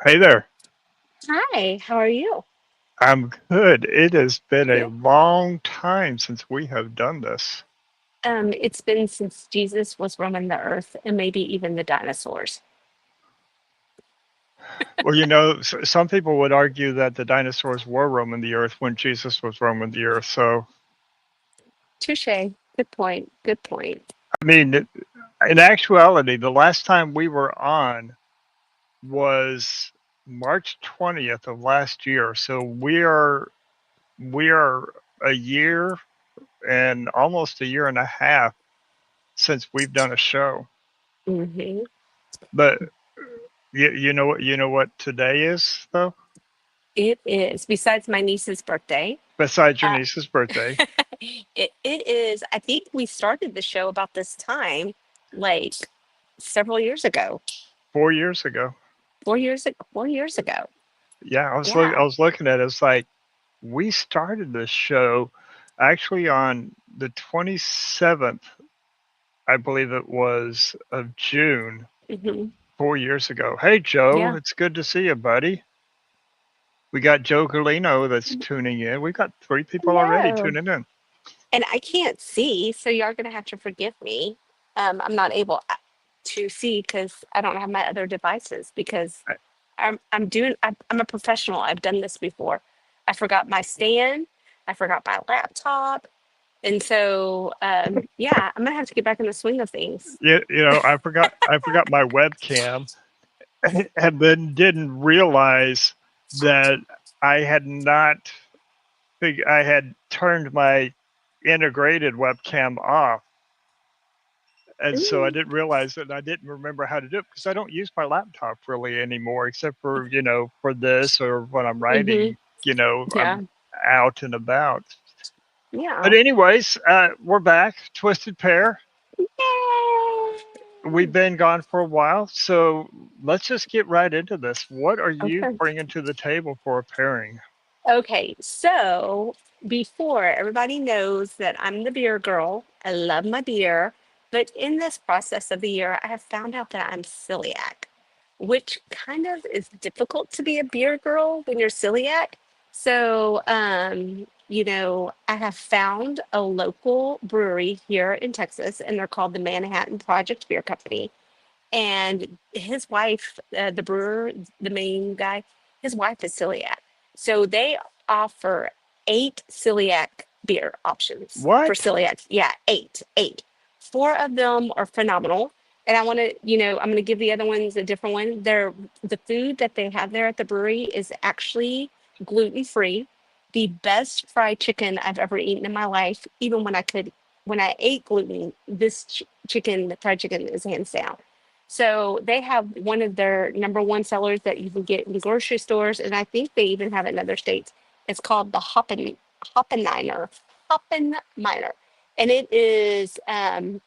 Hey there. Hi, how are you? I'm good. It has been a Good. long time since we have done this. It's been since Jesus was roaming the earth and maybe even the dinosaurs. Well, some people would argue that the dinosaurs were roaming the earth when Jesus was roaming the earth. So, Touche. Good point. Good point. I mean, in actuality, the last time we were on was March 20th of last year. So we are a year and almost a year and a half since we've done a show. Hmm. But you know what today is though? It is, besides my niece's birthday, Besides your uh, niece's birthday, it is, I think we started the show about this time, like several years ago, 4 years ago. 4 years ago, 4 years ago. Yeah, I Yeah. was looking at it. It's like we started this show actually on the 27th, I believe it was, of June, Hmm. 4 years ago. Hey, Joe, Yeah. it's good to see you, buddy. We got Joe Galino that's tuning in. We got three people already Hello. tuning in. And I can't see, so you're gonna have to forgive me. I'm not able to see because I don't have my other devices because I- I'm a professional. I've done this before. I forgot my stand, I forgot my laptop, and so yeah, I'm gonna have to get back in the swing of things. I forgot my webcam and then didn't realize that I had not I had turned my integrated webcam off, and so I Mm, didn't realize that I didn't remember how to do it because I don't use my laptop really anymore, except for for this or when I'm mm-hmm. writing. Yeah, I'm out and about. But yeah. anyways, we're back. Twisted Pair. We've Yay! been gone for a while, so let's just get right into this. What are you Okay. bringing to the table for a pairing? Okay, so before everybody knows that I'm the beer girl, I love my beer. But in this process of the year, I have found out that I'm celiac, which kind of is difficult to be a beer girl when you're celiac. So, I have found a local brewery here in Texas, and they're called the Manhattan Project Beer Company. And his wife, the brewer, the main guy, his wife is celiac. So they offer 8 celiac beer options for What? celiacs. Yeah, eight. Four of them are phenomenal. And I want to, I'm going to give the other ones a different one. The food that they have there at the brewery is actually gluten free. The best fried chicken I've ever eaten in my life. Even when I ate gluten, this chicken, the fried chicken, is hands down. So they have one of their number one sellers that you can get in grocery stores, and I think they even have it in other states. It's called the Hoppeniner, Hoppenminer, and it is a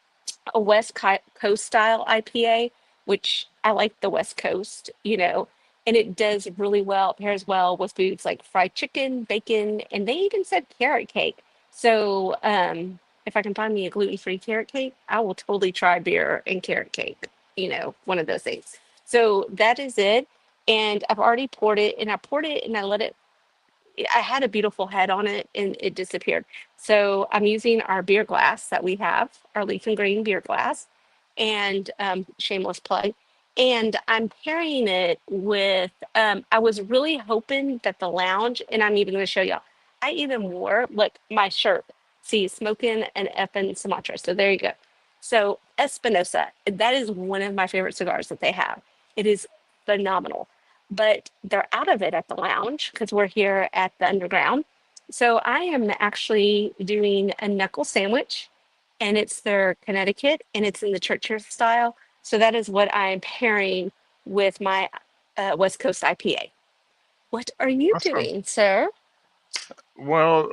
Coast style IPA, which I like the West Coast, and it does really well, pairs well with foods like fried chicken, bacon, and they even said carrot cake. So if I can find me a gluten-free carrot cake, I will totally try beer and carrot cake, one of those things. So that is it. And I've already poured it, and I poured it and I let it, I had a beautiful head on it and it disappeared. So I'm using our beer glass that we have, our leaf and green beer glass, and shameless plug. And I'm pairing it with, I was really hoping that the lounge, and I'm even going to show y'all, I even wore, look, my shirt, see, smoking an effing Sumatra. So there you go. So Espinosa, that is one of my favorite cigars that they have. It is phenomenal, but they're out of it at the lounge because we're here at the underground. So I am actually doing a knuckle sandwich, and it's their Connecticut, and it's in the Churchill style. So that is what I'm pairing with my West Coast IPA. What are you Awesome. doing, sir? Well,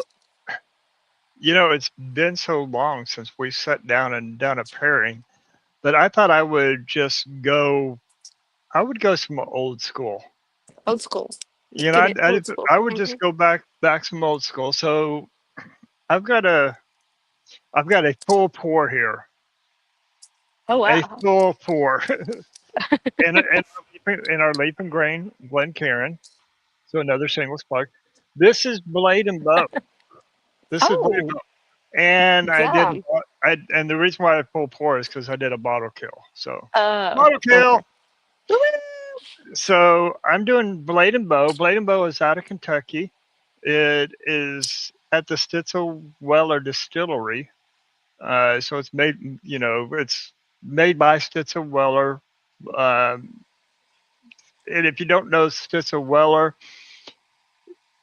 it's been so long since we sat down and done a pairing that I thought I would go some old school. Old school. You know, Get it? Old school. I would Hmm. just go back some old school. So I've got a I've got a full pour here, Oh, a wow. full pour, and leaf and grain Glencairn, so another shameless plug. This is Blade and Bow. This is Blade and Oh, Bow. And I did yum. and the reason why I pulled pour is because I did a bottle kill. So Oh, bottle kill. okay. Woo-woo. So I'm doing Blade and Bow. Blade and Bow is out of Kentucky. It is at the Stitzel Weller Distillery. So it's made, it's made by Stitzel Weller. Um, and if you don't know Stitzel Weller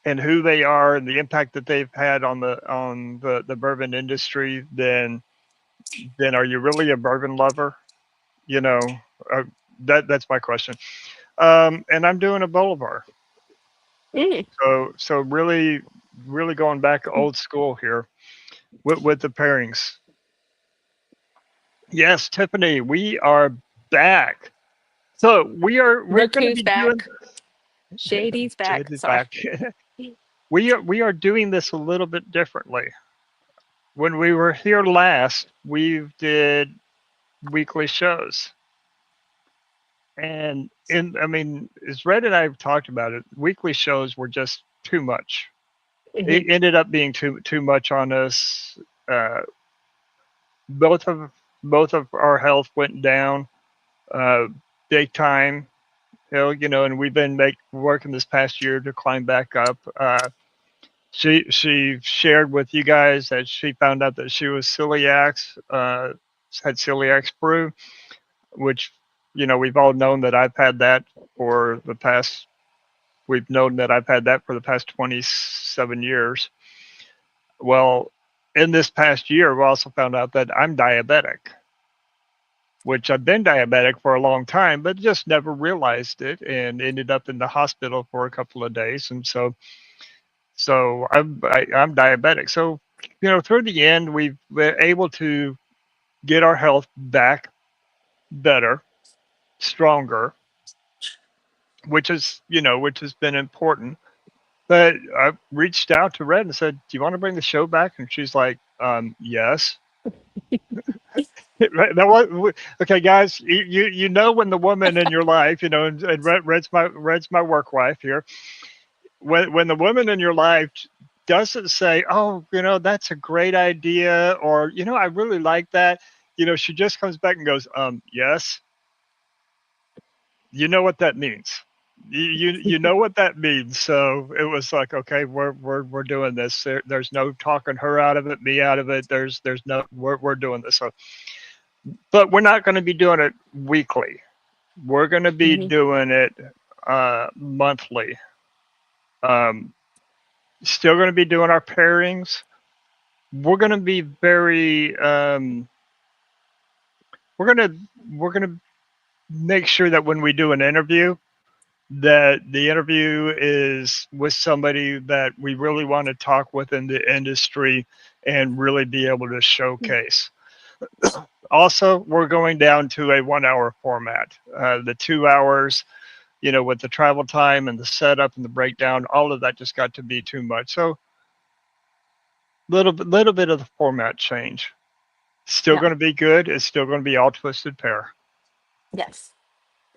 and who they are and the impact that they've had on the bourbon industry, then are you really a bourbon lover? You know, uh, that's my question. And I'm doing a Bolivar. Mm, So really going back old school here with the pairings. Yes, Tiffany, we are back. So we're look going to who's be doing back. Shady's back. Jade Sorry. back. We are doing this a little bit differently. When we were here last, we did weekly shows. And I mean, as Red and I have talked about it, weekly shows were just too much. Hmm. It ended up being too much on us. Uh, both of both of our health went down uh, big time. And we've been working this past year to climb back up. She shared with you guys that she found out that she was had celiac brew, which we've all known that I've had that for the past. We've known that I've had that for the past 27 years. Well, in this past year, we also found out that I'm diabetic, which I've been diabetic for a long time, but just never realized it and ended up in the hospital for a couple of days. And so I'm diabetic. So, through the end, we've been able to get our health back better, stronger, which has been important. But I reached out to Red and said, "Do you want to bring the show back?" And she's like, "Yes." That was okay, guys. You know when the woman in your life, and Red's my work wife here. When the woman in your life doesn't say, "Oh, that's a great idea," or "I really like that," she just comes back and goes, "Yes." You know what that means. You know what that means. So it was like, okay, we're doing this. There's no talking her out of it, me out of it. There's no we're doing this. So, but we're not going to be doing it weekly. We're going to be Hmm. doing it monthly. Um, Still going to be doing our pairings. We're going to be very. We're going to we're going to make sure that when we do an interview, that the interview is with somebody that we really want to talk with in the industry and really be able to showcase. Also, we're going down to a 1 hour format. The 2 hours, with the travel time and the setup and the breakdown, all of that just got to be too much. So, little bit of the format change. Still Yeah. going to be good. It's still going to be all twisted pair. Yes.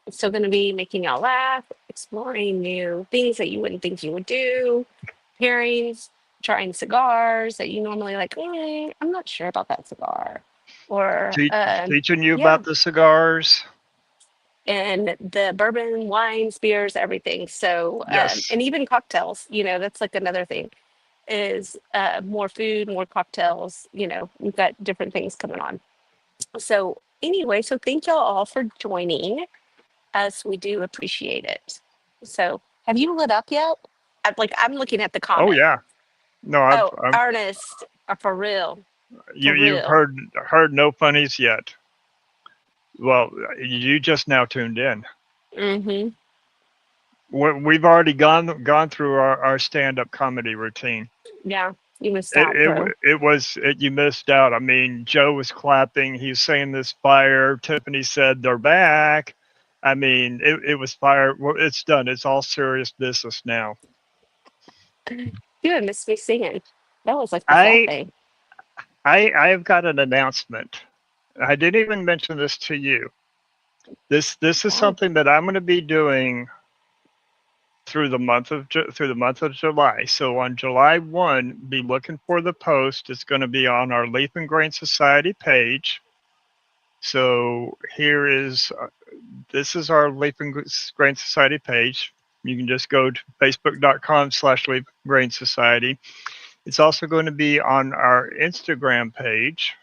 It's still going to be making y'all laugh, exploring new things that you wouldn't think you would do, pairings, trying cigars that you normally like, I'm not sure about that cigar. Or, Teaching you yeah, about the cigars. and the bourbon, wines, beers, everything. So, Yes. and even cocktails, that's like another thing is more food, more cocktails. We've got different things coming on. So, anyway, so thank y'all all for joining us. We do appreciate it. So, have you lit up yet? I'm looking at the Oh comment. yeah. No, Oh, I'm artists are for real, for you've real. heard no funnies yet. Well, you just now tuned in. Mm-hmm. We've already gone through our stand up comedy routine. Yeah, you missed out, bro. You missed out. I mean, Joe was clapping. He's saying this fire. Tiffany said they're back. I mean, it was fire. Well, it's done. It's all serious business now. You had missed me singing. That was like the fall I thing. I have got an announcement. I didn't even mention this to you. This is Wow. something that I'm going to be doing through the month of July. So on July 1, be looking for the post. It's going to be on our Leaf and Grain Society page. So here is this is our Leaf and Grain Society page. You can just go to facebook.com/Leaf and Grain Society. It's also going to be on our Instagram page.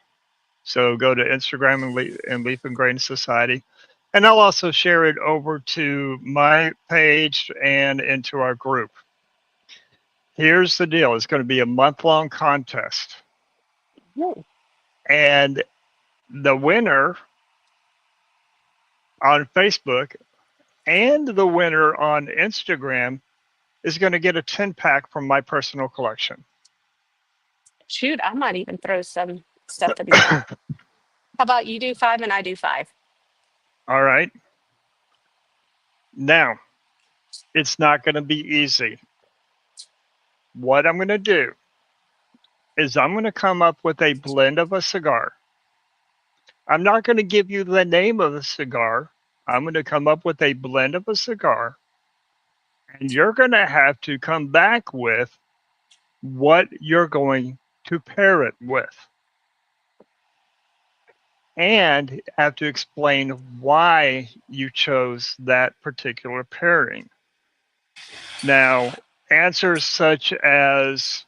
So go to Instagram and Leaf and Grain Society. And I'll also share it over to my page and into our group. Here's the deal, it's going to be a month long contest. Whoa. And the winner on Facebook and the winner on Instagram is going to get a 10 pack from my personal collection. Shoot, I might even throw some stuff in there. How about you do five and I do five? All right. Now, it's not going to be easy. What I'm going to do is I'm going to come up with a blend of a cigar. I'm not going to give you the name of the cigar. I'm going to come up with a blend of a cigar, and you're going to have to come back with what you're going to pair it with and have to explain why you chose that particular pairing. Now, answers such as,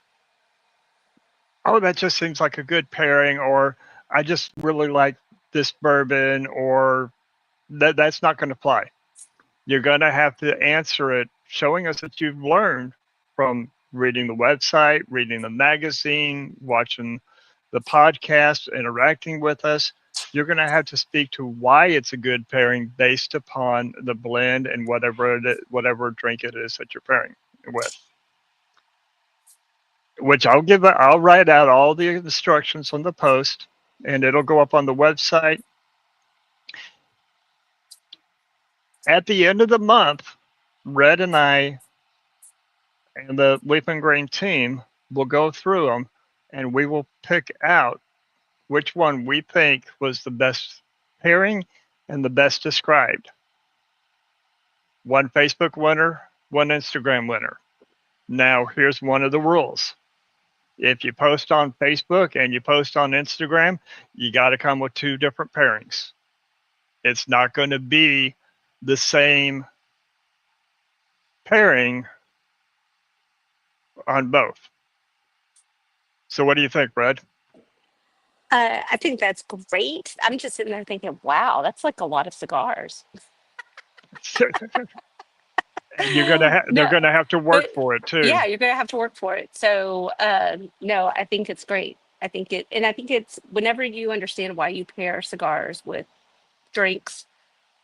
oh, that just seems like a good pairing, or I just really like this bourbon, or that's not going to fly. You're going to have to answer it showing us that you've learned from reading the website, reading the magazine, watching the podcast, interacting with us. You're going to have to speak to why it's a good pairing based upon the blend and whatever drink it is that you're pairing with. Which I'll write out all the instructions on the post, and it'll go up on the website. At the end of the month, Red and I and the Leaf and Grain team will go through them, and we will pick out which one we think was the best pairing and the best described. One Facebook winner, one Instagram winner. Now, here's one of the rules. If you post on Facebook and you post on Instagram, you got to come with two different pairings. It's not going to be the same pairing on both. So, what do you think, Brad? I think that's great. I'm just sitting there thinking, wow, that's like a lot of cigars. And they're No, gonna have to work but for it too. yeah, you're gonna have to work for it. So no, I think it's great. I think it's whenever you understand why you pair cigars with drinks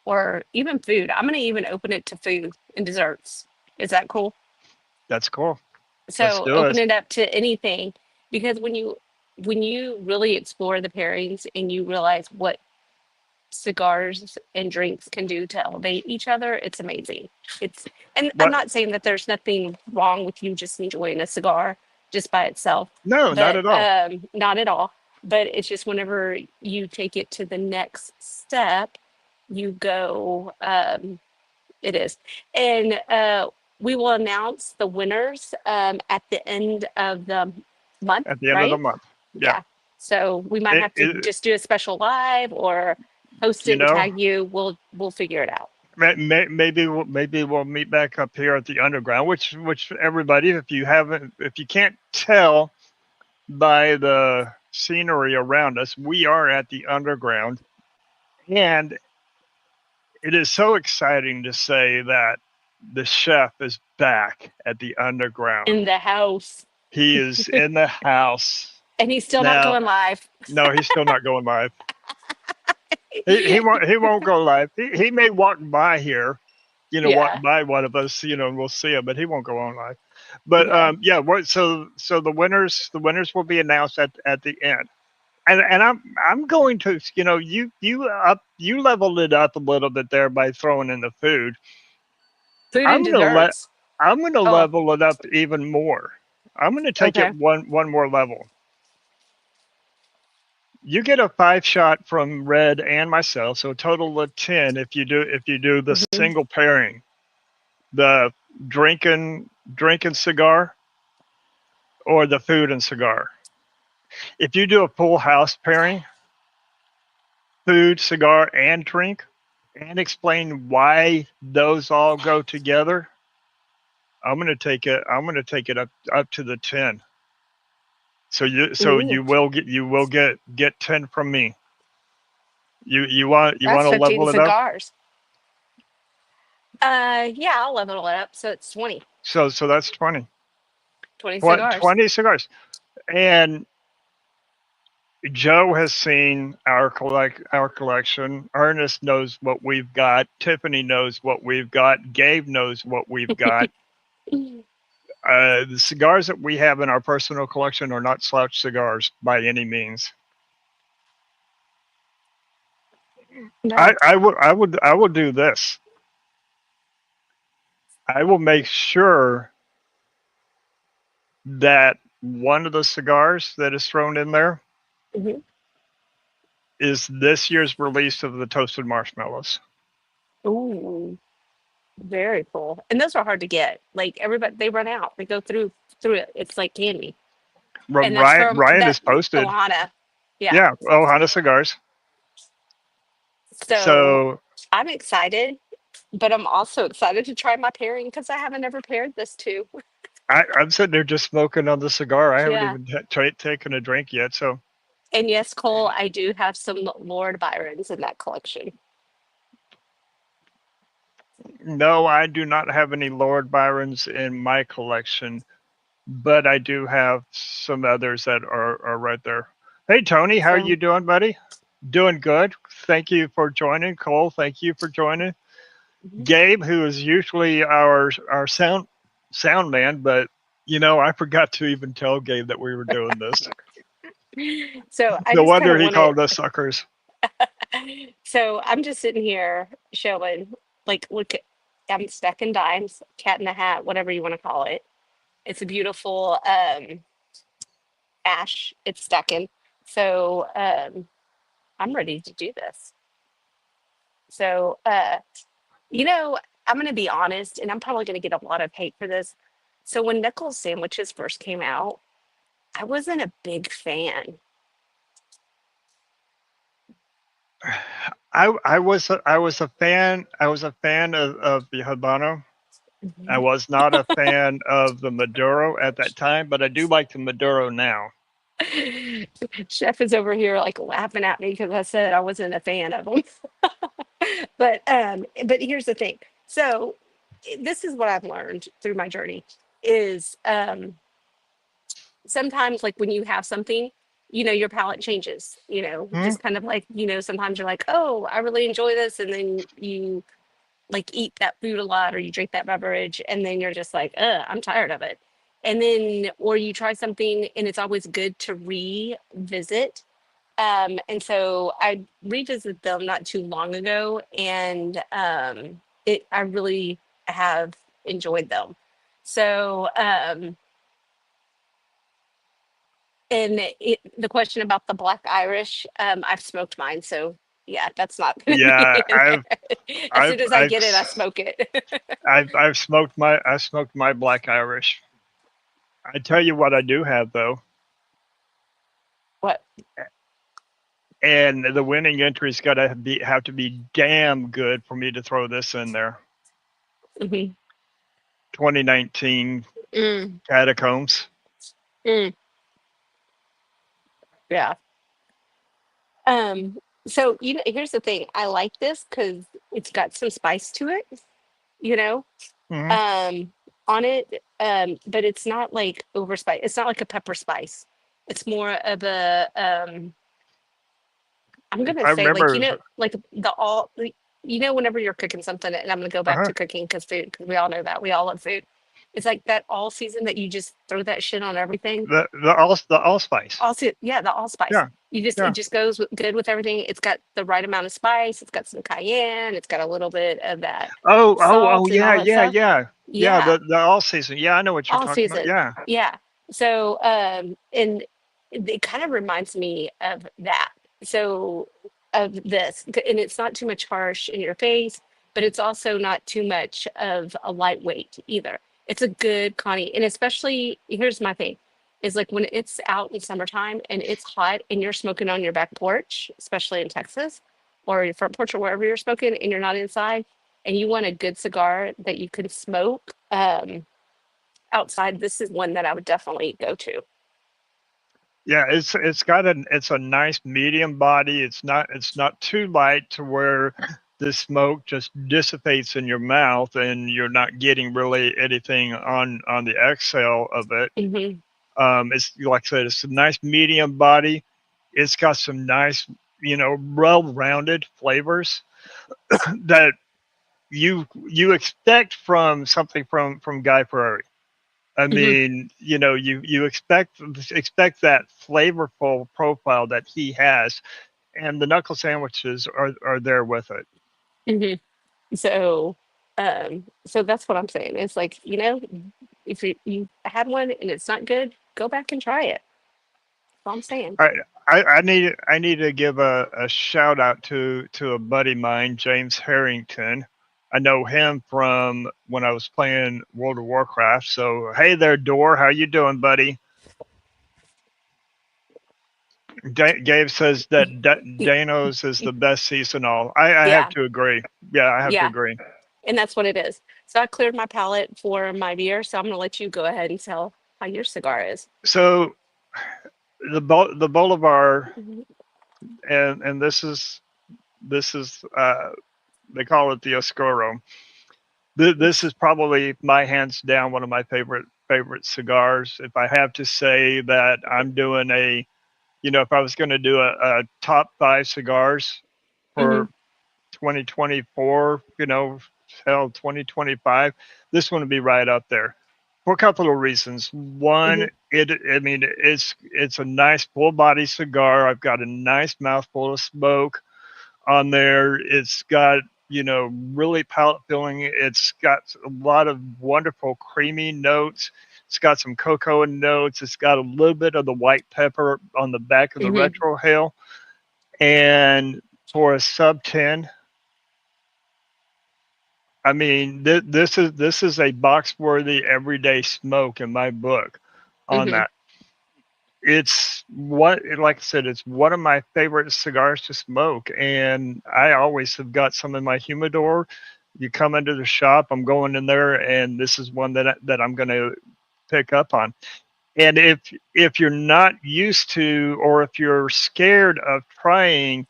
or even food. I'm gonna even open it to food and desserts. Is that cool? That's cool. Let's So do open it. it up to anything because when you really explore the pairings and you realize what cigars and drinks can do to elevate each other, it's amazing. It's and I'm But not saying that there's nothing wrong with you just enjoying a cigar just by itself, no, not but at all. not at all. But it's just whenever you take it to the next step, you go it is. And we will announce the winners at the end of the month, At the end of the right? month. Yeah. Yeah. So we might have to It just do a special live or post you it and know, tag you. We'll figure it out. maybe we'll meet back up here at the underground, which everybody, if you can't tell by the scenery around us, we are at the underground, and it is so exciting to say that the chef is back at the underground. In the house. He is in the house And he's still not now. going live. No, he's still not going live. He won't go live. He may walk by here, walk Yeah. by one of us, and we'll see him, but he won't go on live. But Yeah. yeah, so the winners will be announced at the end. And I'm going to, you leveled it up a little bit there by throwing in the food. Food I'm and gonna let desserts. I'm gonna Oh, level it up even more. I'm gonna take it okay. one more level. You get a 5 shot from Red and myself, so a total of 10 if you do the Hmm. single pairing, the drinking cigar or the food and cigar. If you do a full house pairing, food, cigar, and drink, and explain why those all go together, I'm gonna take it up to the 10. So Ooh, you will get 10 from me. You want that's to 15 level it up? cigars. Yeah, I'll level it up. So it's 20, So that's 20. 20 cigars. 20 cigars. And Joe has seen our collection. Ernest knows what we've got. Tiffany knows what we've got. Gabe knows what we've got. The cigars that we have in our personal collection are not slouch cigars by any means. No. I will do this. I will make sure that one of the cigars that is thrown in there Hmm. is this year's release of the toasted marshmallows. Ooh, very cool. And those are hard to get. Like everybody, they run out. They go through it. It's like candy. And that's from Ryan that is posted. Ohana. Yeah. Yeah, Ohana cigars. So So I'm excited, but I'm also excited to try my pairing because I haven't ever paired this two. I'm sitting there just smoking on the cigar. I haven't Yeah. even taken a drink yet. So And yes, Cole, I do have some Lord Byrons in that collection. no, I do not have any Lord Byrons in my collection, but I do have some others that are right there. Hey Tony, how are So, you doing, buddy? Doing good. Thank you for joining. Cole, thank you for joining. mhm. Gabe, who is usually our sound man, but I forgot to even tell Gabe that we were doing this. So I No just kind wonder of he want to. called us suckers. So I'm just sitting here showing, like, look, I'm stacking dimes, cat in the hat, whatever you want to call it. It's a beautiful ash. It's stacking. So I'm ready to do this. So I'm going to be honest, and I'm probably going to get a lot of hate for this. So when Nichols sandwiches first came out, I wasn't a big fan. I was a fan of the Habano. I Mhm. was not a fan of the Maduro at that time, but I do like the Maduro now. Chef is over here like laughing at me because I said I wasn't a fan of them. But here's the thing. So this is what I've learned through my journey is sometimes like when you have something, your palate changes, Hmm? just kind of like, sometimes you're like, oh, I really enjoy this. And then you like eat that food a lot or you drink that beverage and then you're just like, I'm tired of it. And then, or you try something and it's always good to revisit. And so I revisited them not too long ago and I really have enjoyed them. So, and the question about the Black Irish, I've smoked mine. So yeah, that's not going to Yeah, be in there. As I've soon as I I've get it, I smoke it. I smoked my Black Irish. I tell you what I do have though, What? and the winning entry's got to be have to be damn good for me to throw this in there. Hmm. 2019 Mm, Catacombs. mm, yeah. Um, so here's the thing. I like this because it's got some spice to it, you know, Hmm. um, on it. But it's not like over spice. It's not like a pepper spice. It's more of a I'm If gonna I say like remember, like whenever you're cooking something, and I'm gonna go back uh-huh, to cooking because we all know that we all love food. It's like that all season that you just throw that shit on everything. the allspice. Also, yeah, the allspice. Yeah, It yeah. just goes good with everything. It's got the right amount of spice. It's got some cayenne. It's got a little bit of that Oh, salt and all yeah, that yeah, stuff. yeah, yeah. Yeah, The all season. Yeah, I know what you're all talking about. season. Yeah. Yeah. So and it kind of reminds me of that. So of this, and it's not too much harsh in your face, but it's also not too much of a lightweight either. It's a good Connie, and especially here's my thing, is like when it's out in summertime and it's hot and you're smoking on your back porch, especially in Texas, or your front porch or wherever you're smoking, and you're not inside, and you want a good cigar that you can smoke outside. This is one that I would definitely go to. Yeah, it's a nice medium body. It's not too light to where the smoke just dissipates in your mouth and you're not getting really anything on the exhale of it. Hmm. It's like I said, it's a nice medium body. It's got some nice, well-rounded flavors that you expect from something from Guy Fieri. I Hmm. mean, you expect that flavorful profile that he has, and the knuckle sandwiches are there with it. Hmm. So, so that's what I'm saying. It's like, if you had one and it's not good, go back and try it. That's all I'm saying. I I need to give a shout out to a buddy of mine, James Harrington. I know him from when I was playing World of Warcraft. So hey there, Door, how you doing, buddy? Gabe says that Dano's is the best seasonal. I have Yeah, to agree. Yeah, I have to yeah, agree. and that's what it is. So I cleared my palate for my beer, so I'm gonna let you go ahead and tell how your cigar is. So the Bolivar, Mhm. and this is they call it the Oscuro. This is probably my hands down one of my favorite cigars. If I have to say that I'm doing if I was going to do a top five cigars Mhm. for 2024, hell 2025, this one would be right up there for a couple of reasons. One, Mhm. I mean, it's a nice full body cigar. I've got a nice mouthful of smoke on there. It's got, really palate filling. It's got a lot of wonderful creamy notes. It's got some cocoa notes. It's got a little bit of the white pepper on the back of the Mhm. retrohale. And for a sub 10, I mean, this is a box worthy everyday smoke in my book on Mhm. that. It's what, like I said, it's one of my favorite cigars to smoke, and I always have got some in my humidor. You come into the shop, I'm going in there, and this is one that I'm going to pick up on. And if you're not used to, or if you're scared of trying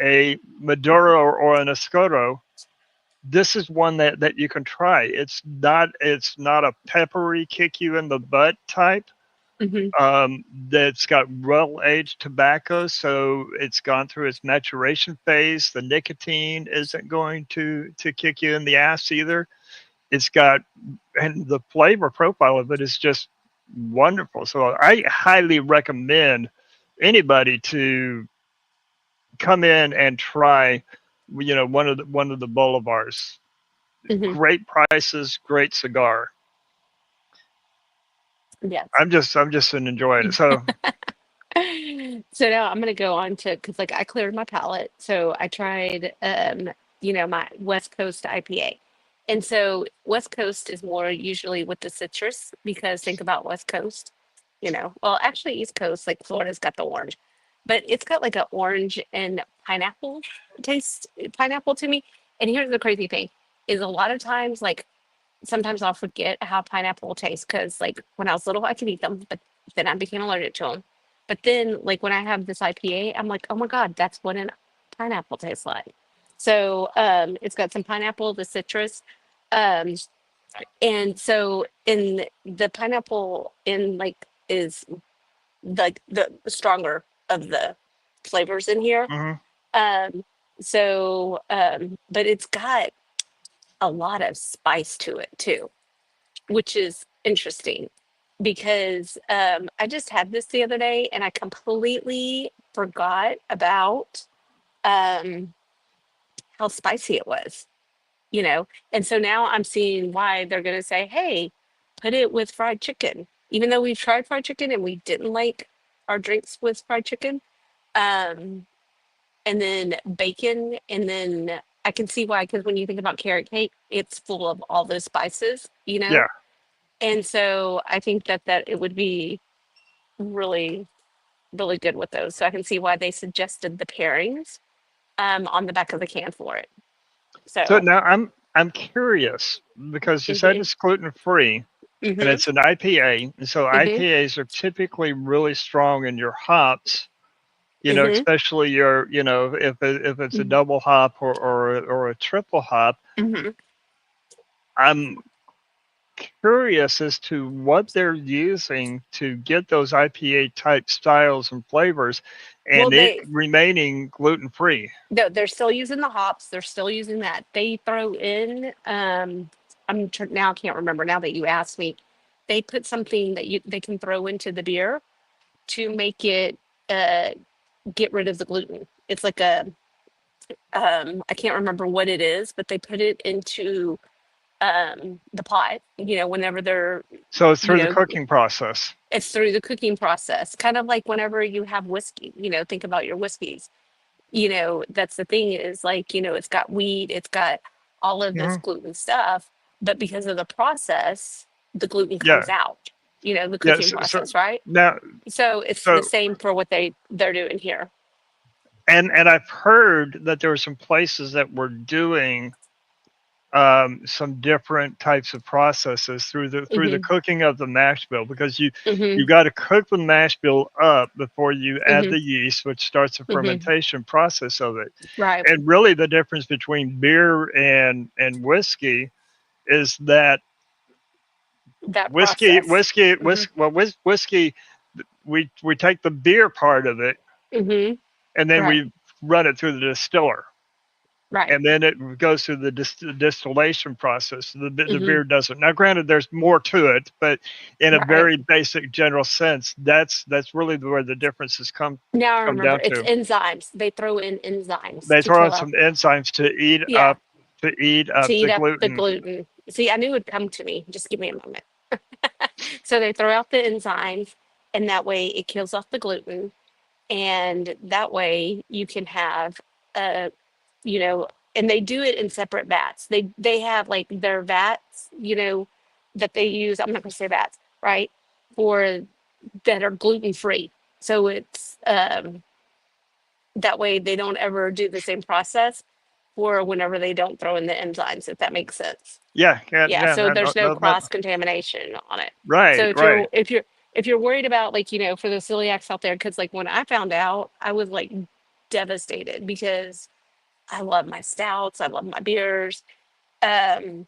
a Maduro or an Escoto, this is one that you can try. It's not a peppery kick you in the butt type. Mhm. That's got well aged tobacco, so it's gone through its maturation phase. The nicotine isn't going to kick you in the ass either. It's got, and the flavor profile of it is just wonderful. So I highly recommend anybody to come in and try, one of the Bolivars. Mhm. Great prices, great cigar. Yes. I'm just enjoying it. So So now I'm gonna go on to because like I cleared my palate, so I tried my West Coast IPA. And so West Coast is more usually with the citrus because think about West Coast, well actually East Coast, like Florida's got the orange, but it's got like an orange and pineapple taste, pineapple to me. And here's the crazy thing is a lot of times like sometimes I'll forget how pineapple tastes because, like, when I was little, I could eat them, but then I became allergic to them. But then, like, when I have this IPA, I'm like, oh my God, that's what an pineapple tastes like. So it's got some pineapple, the citrus. Um, and so in the pineapple in like is like the stronger of the flavors in here. mhm. Um, but it's got a lot of spice to it too, which is interesting because I just had this the other day and I completely forgot about um, how spicy it was, And so now I'm seeing why they're going to say, hey, put it with fried chicken. Even though we've tried fried chicken and we didn't like our drinks with fried chicken, and then bacon, and then I can see why, because when you think about carrot cake, it's full of all those spices, you know? Yeah. And so I think that it would be really, really good with those. So I can see why they suggested the pairings on the back of the can for it. So So, now I'm curious because you said hmm it's gluten free and hmm it's an IPA, and so hmm IPAs are typically really strong in your hops. hmm Especially if it's a double hop or a triple hop. hmm I'm curious as to what they're using to get those IPA type styles and flavors, well, and it remaining gluten free. no, they're still using the hops. They're still using that. They throw in, now I can't remember now that you asked me. They put something that they can throw into the beer to make it uh get rid of the gluten. It's like a I can't remember what it is, but they put it into the pot, whenever they're, So it's you through the know, cooking process. it's through the cooking process. Kind of like whenever you have whiskey, think about your whiskeys. That's the thing is like, it's got wheat, it's got all of this Hmm. gluten stuff, but because of the process, the gluten comes Yeah. out, the cooking Yes. So process, right? now, So it's the so same for what they're doing here. and I've heard that there were some places that were doing some different types of processes through the Hmm cooking of the mash bill, because hmm you got to cook the mash bill up before you add hmm the yeast, which starts the hmm fermentation process of it. Right. And really, the difference between beer and whiskey is that That process. Hmm whiskey, we take the beer part of it hmm and then Right. we run it through the distiller, Right. and then it goes through the distillation process. The hmm beer doesn't. Now, granted, there's more to it, but in a Right. very basic general sense, that's really where the differences Now I come remember down it's to. enzymes. They throw in enzymes They to throw in kill out. some enzymes Yeah, to eat to up eat the up the gluten. gluten. See, I knew it would come to me. Just give me a moment. So they throw out the enzymes, and that way it kills off the gluten, and that way you can have, uh, you know, and they do it in separate vats. They have like their vats, that they use. I'm not going to say vats, right? For that are gluten free. So it's that way they don't ever do the same process for whenever they don't throw in the enzymes, if that makes sense. Yeah, yeah, Yeah, yeah. so No, there's no no, no, cross contamination on it. So right, right. if you're worried about, like, for the celiacs out there, because like when I found out, I was like devastated because I love my stouts, I love my beers. Um,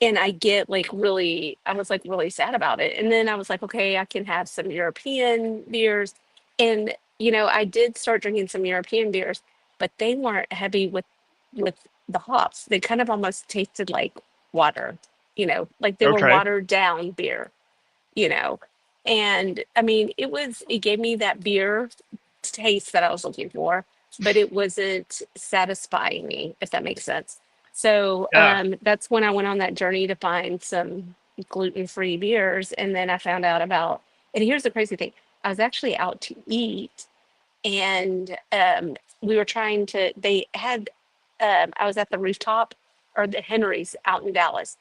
and I was like really sad about it. And then I was like, okay, I can have some European beers. And, I did start drinking some European beers, but they weren't heavy with the hops. They kind of almost tasted like water, like they were Okay. watered down beer, you know. And I mean, it gave me that beer taste that I was looking for, but it wasn't satisfying me, if that makes sense. So Yeah. that's when I went on that journey to find some gluten-free beers. And then I found out about, and here's the crazy thing, I was actually out to eat, and we were trying to, they had, I was at the rooftop or the Henry's out in Dallas,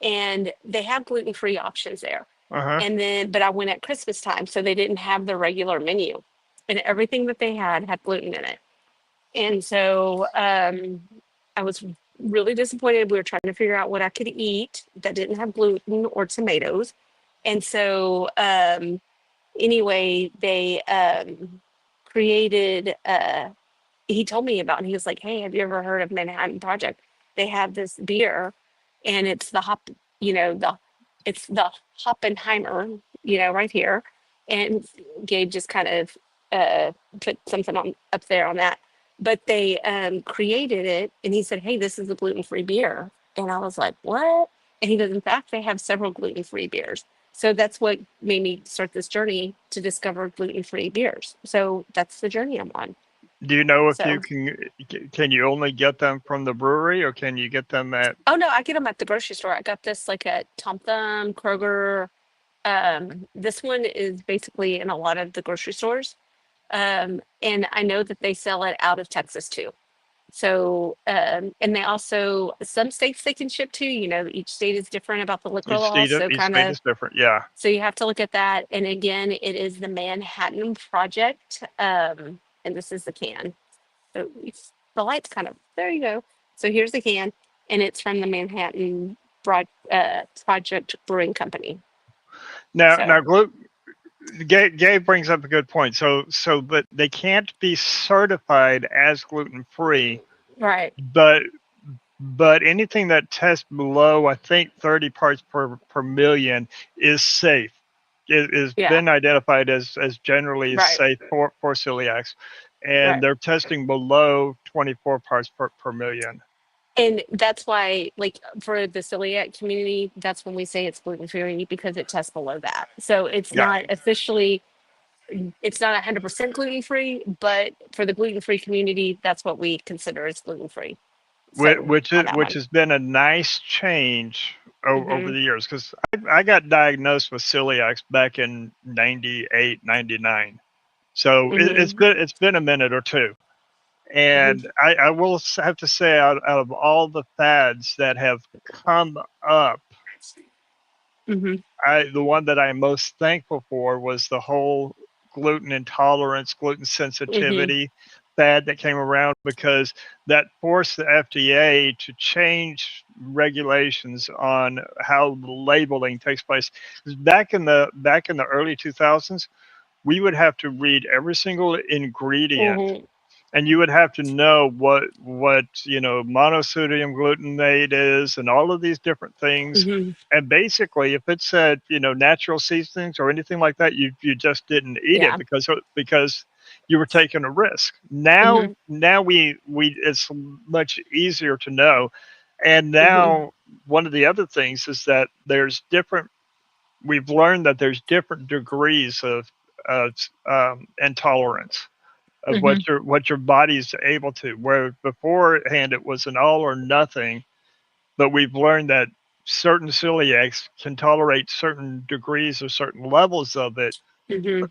and they have gluten-free options there. Uh huh. And then, but I went at Christmas time, so they didn't have the regular menu, and everything that they had gluten in it. And so I was really disappointed. We were trying to figure out what I could eat that didn't have gluten or tomatoes. And so anyway, they created he told me about, and he was like, "Hey, have you ever heard of Manhattan Project? They have this beer, and it's the hop, it's the Hoppenheimer, right here." And Gabe just kind of uh, put something on up there on that, but they created it, and he said, "Hey, this is a gluten-free beer," and I was like, "What?" And he goes, "In fact, they have several gluten-free beers." So that's what made me start this journey to discover gluten-free beers. So that's the journey I'm on. Do you know if you So, can you only get them from the brewery, or can you get them at? oh no, I get them at the grocery store. I got this like at Tom Thumb, Kroger. This one is basically in a lot of the grocery stores. And I know that they sell it out of Texas too. So, and they also, some states they can ship to, each state is different about the liquor law. So Each kind state of, is different. Yeah. so you have to look at that. And again, it is the Manhattan Project. And this is the can. So the light's kind of, there you go. So here's the can, and it's from the Manhattan Project Brewing Company. Now, So, Gabe brings up a good point. But they can't be certified as gluten free, right. but anything that tests below, I think, 30 parts per million is safe. It has Yeah. been identified as generally Right. safe for celiacs, and Right. they're testing below 24 parts per million. And that's why, like, for the celiac community, that's when we say it's gluten free because it tests below that. So it's Yeah, not officially, it's not 100% gluten free, but for the gluten free community, that's what we consider as gluten free. So on that which one. has been a nice change over Hmm. the years, because I got diagnosed with celiacs back in 98, 99. So Hmm. it's been a minute or two. Hmm. And I will have to say, out of all the fads that have come up, Hmm. the one that I'm most thankful for was the whole gluten intolerance, gluten Hmm. sensitivity fad that came around, because that forced the FDA to change regulations on how labeling takes place. 'Cause back in the early 2000s, we would have to read every single ingredient, Hmm. and you would have to know what monosodium glutamate is, and all of these different things. Hmm. And basically, if it said natural seasonings or anything like that, you just didn't eat it, Yeah. because you were taking a risk. Hmm. Now we it's much easier to know. And Hmm. now one of the other things is that there's different. We've learned that there's different degrees of intolerance, of Hmm. what your body's able to. Where beforehand it was an all or nothing, but we've learned that certain celiacs can tolerate certain degrees or certain levels of it, Hmm.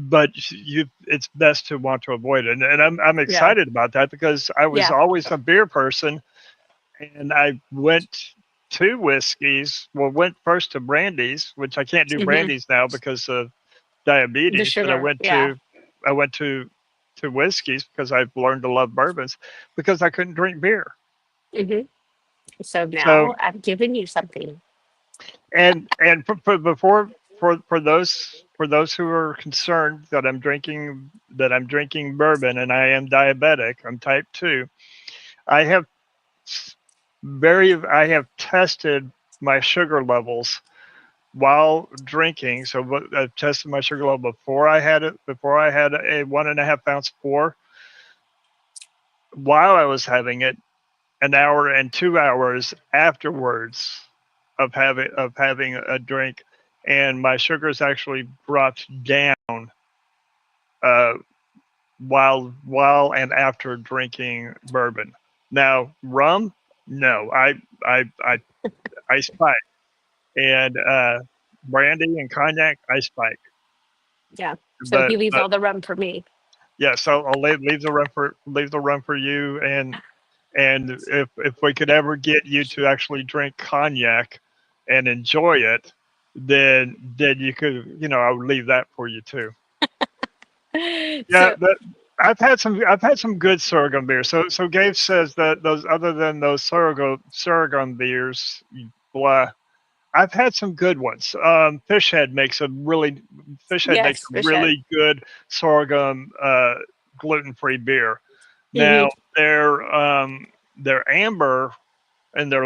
but it's best to want to avoid it. And I'm Yeah. excited about that, because I was Yeah. always a beer person, and I went to whiskeys. Well, went first to brandies, which I can't do Hmm. brandies now because of The diabetes. But sugar. Yeah. I went to whiskeys because I've learned to love bourbons, because I couldn't drink beer. Hmm. So So, now I've given you something. and for those who are concerned that I'm drinking bourbon and I am diabetic, I'm type 2. I have I have tested my sugar levels while drinking. So I've tested my sugar level before I had a 1.5 ounce pour, while I was having it, an hour and 2 hours afterwards of having a drink, and my sugars actually dropped down, uh, while and after drinking bourbon. Now rum, no, I I spike, and brandy and cognac, I spike. Yeah. So But he leaves all the rum for me. yeah, so I'll leave the rum for you. And if we could ever get you to actually drink cognac and enjoy it, then you could, I would leave that for you too. Yeah, So but I've had some good sorghum beers. So Gabe says that those, other than those sorghum beers, blah. I've had some good ones. Fish Head makes yes, a fish head. really good sorghum gluten free beer. Hmm. Now their amber and their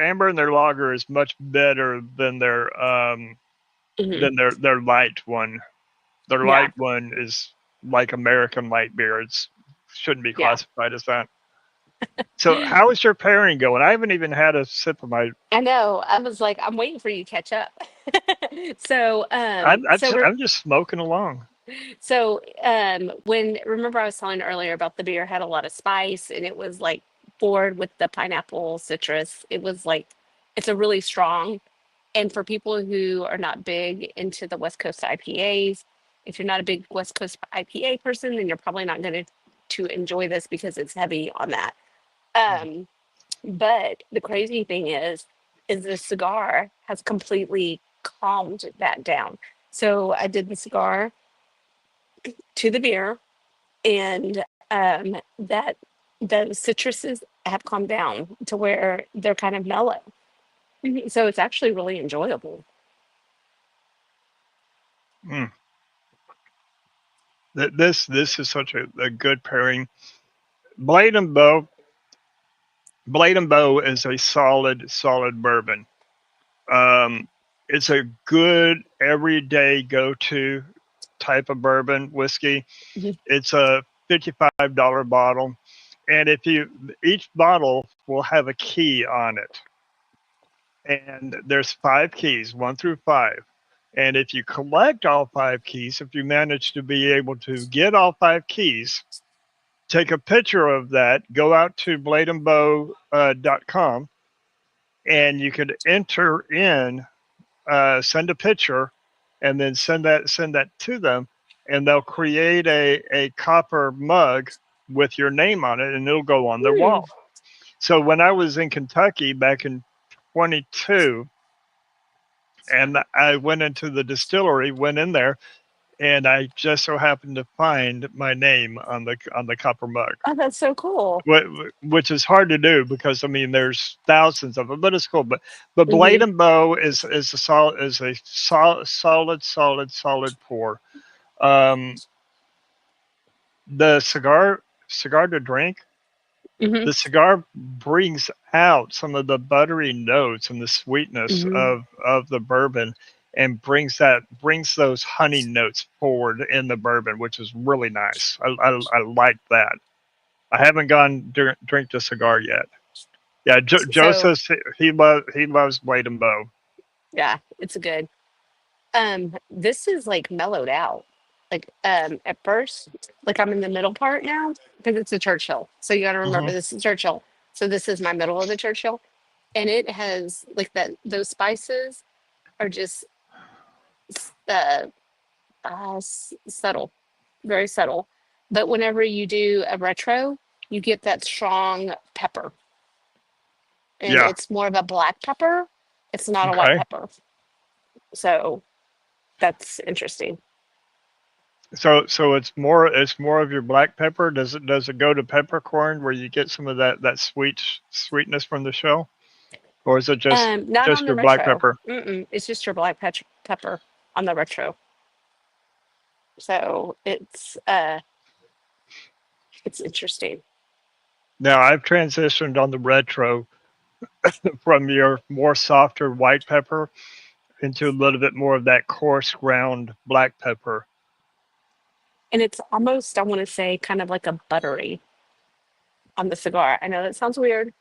amber and their lager is much better Hmm. than their light one. Their Yeah. light one is like American light beer. It's shouldn't be Yeah. classified as that. So how is your pairing going? I haven't even had a sip of my. I know. I was like, I'm waiting for you to catch up. so, I'm just smoking along. when remember I was telling earlier about the beer had a lot of spice and it was like forward with the pineapple citrus. It was like it's a really strong. And for people who are not big into the West Coast IPAs, If you're not a big West Coast IPA person, then you're probably not going to enjoy this because it's heavy on that. Um, but the crazy thing is the cigar has completely calmed that down. So I did the cigar to the beer, and that the citruses have calmed down to where they're kind of mellow. So it's actually really enjoyable. Mm. This is such a good pairing. Blade and Bow. Blade and Bow is a solid bourbon. Um, it's a good everyday go-to type of bourbon whiskey. Mhm. It's a $55 bottle, and if you each bottle will have a key on it, and there's five keys, one through five. And if you collect all five keys, if you manage to be able to get all five keys, take a picture of that, go out to bladeandbow.com, and you could enter in, send a picture, and then send that to them, and they'll create a copper mug with your name on it, and it'll go on their Hmm. wall. So when I was in Kentucky back in 22, and I went into the distillery, went in there, and I just so happened to find my name on the copper mug, Oh, that's so cool. which is hard to do because I mean there's thousands of them, but it's cool. But Blade Hmm. and Bow is a solid pour. Um, the cigar to drink. Hmm. The cigar brings out some of the buttery notes and the sweetness Hmm. of the bourbon, and brings those honey notes forward in the bourbon, which is really nice. I like that. I haven't gone drink the cigar yet. Yeah, Joe So says he loves Blade and Bow. yeah, it's a good. This is like mellowed out. Like at first, like I'm in the middle part now because it's a Churchill. So you got to remember Hmm. this is Churchill. So this is my middle of the Churchill, and it has like that. Those spices are just s- uh, subtle, very subtle. But whenever you do a retro, you get that strong pepper, and Yeah. it's more of a black pepper. It's not a white Okay. pepper. So that's interesting. So it's more of your black pepper. Does it go to peppercorn where you get some of that sweetness from the shell, or is it Not on just the your black retro. pepper? Mm-mm. It's just your black pepper on the retro. So it's interesting. Now I've transitioned on the retro from your more softer white pepper into a little bit more of that coarse ground black pepper. And it's almost, I want to say, kind of like a buttery on the cigar. I know that sounds weird.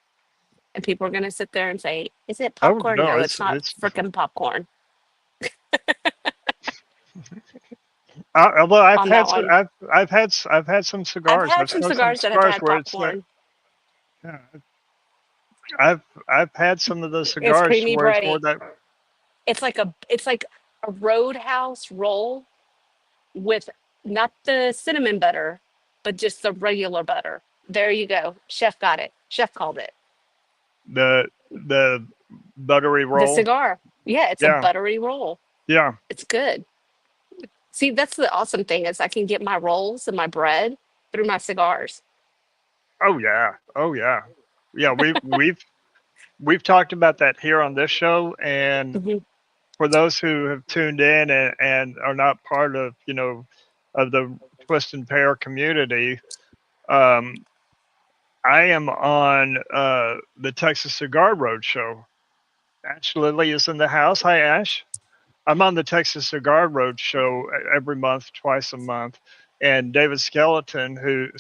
And people are going to sit there and say, is it Oh popcorn? no, No, it's it's not it's. freaking popcorn Although on that one. I've had some I've cigars. had I've some smoked some cigars that have cigars had where it's like, popcorn. yeah, I've had some of those It's cigars creamy where it's more bright. that It's like a roadhouse roll with not the cinnamon butter, but just the regular butter. There you go. Chef got it. Chef called it. the buttery The roll. cigar. Yeah, it's a Yeah, buttery roll. yeah. It's good. See, that's the awesome thing is I can get my rolls and my bread through my cigars. Oh yeah. Oh yeah. Yeah, we've talked about that here on this show, and Hmm. for those who have tuned in and are not part of of the Twist and Pair community, um, I am on the Texas Cigar Roadshow. Ash Lilly is in the house. Hi, Ash. I'm on the Texas Cigar Roadshow every month, twice a month, and David Skelton, who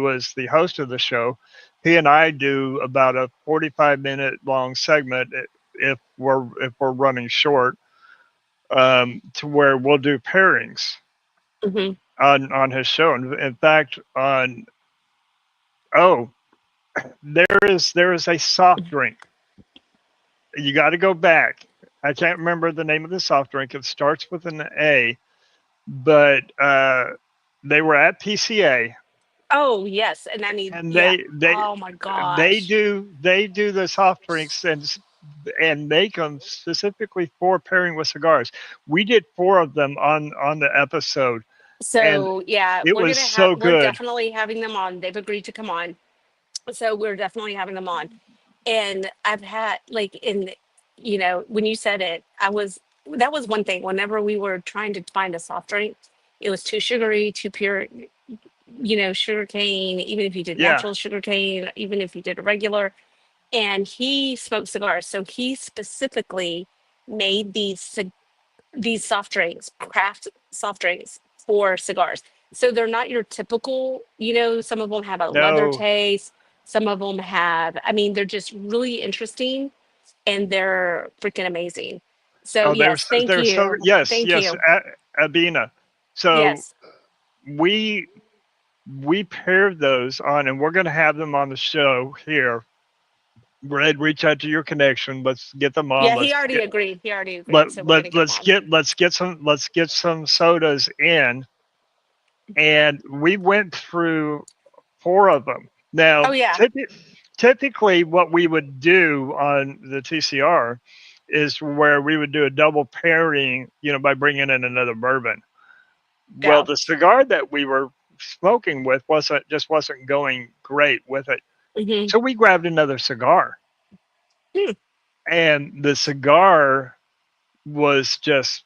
was the host of the show, he and I do about a 45-minute long segment if we're running short, to where we'll do pairings Hmm. on his show. In fact, on oh, there is a soft drink. You got to go back. I can't remember the name of the soft drink. It starts with an A, but they were at PCA, Oh, yes, and I need, and yeah. Oh my they gosh. do the soft drinks and make them specifically for pairing with cigars. We did four of them on the episode, and So yeah, it was so we're good. definitely having them on. They've agreed to come on. So we're definitely having them on. And I've had like in when you said it, that was one thing. Whenever we were trying to find a soft drink, it was too sugary, too pure, sugar cane, even if you did Yeah. natural sugar cane, even if you did a regular. And he smoked cigars. So he specifically made these soft drinks, craft soft drinks for cigars. So they're not your typical, some of them have a leather No. taste. Some of them have, I mean, they're just really interesting and they're freaking amazing. So Oh, yes, thank they're so you. yes, Thank yes, you. Abina. So Yes. we we paired those on, and we're going to have them on the show here. Red, reach out to your connection. Let's get them on. Yeah, he already agreed. He already Let agreed. So we're gonna get him on. let's get some sodas in, and we went through four of them. Oh Now, yeah. typically, what we would do on the TCR is where we would do a double pairing, by bringing in another bourbon. Well, Yeah. the cigar that we were smoking with wasn't going great with it, Hmm. so we grabbed another cigar, Hmm. and the cigar was just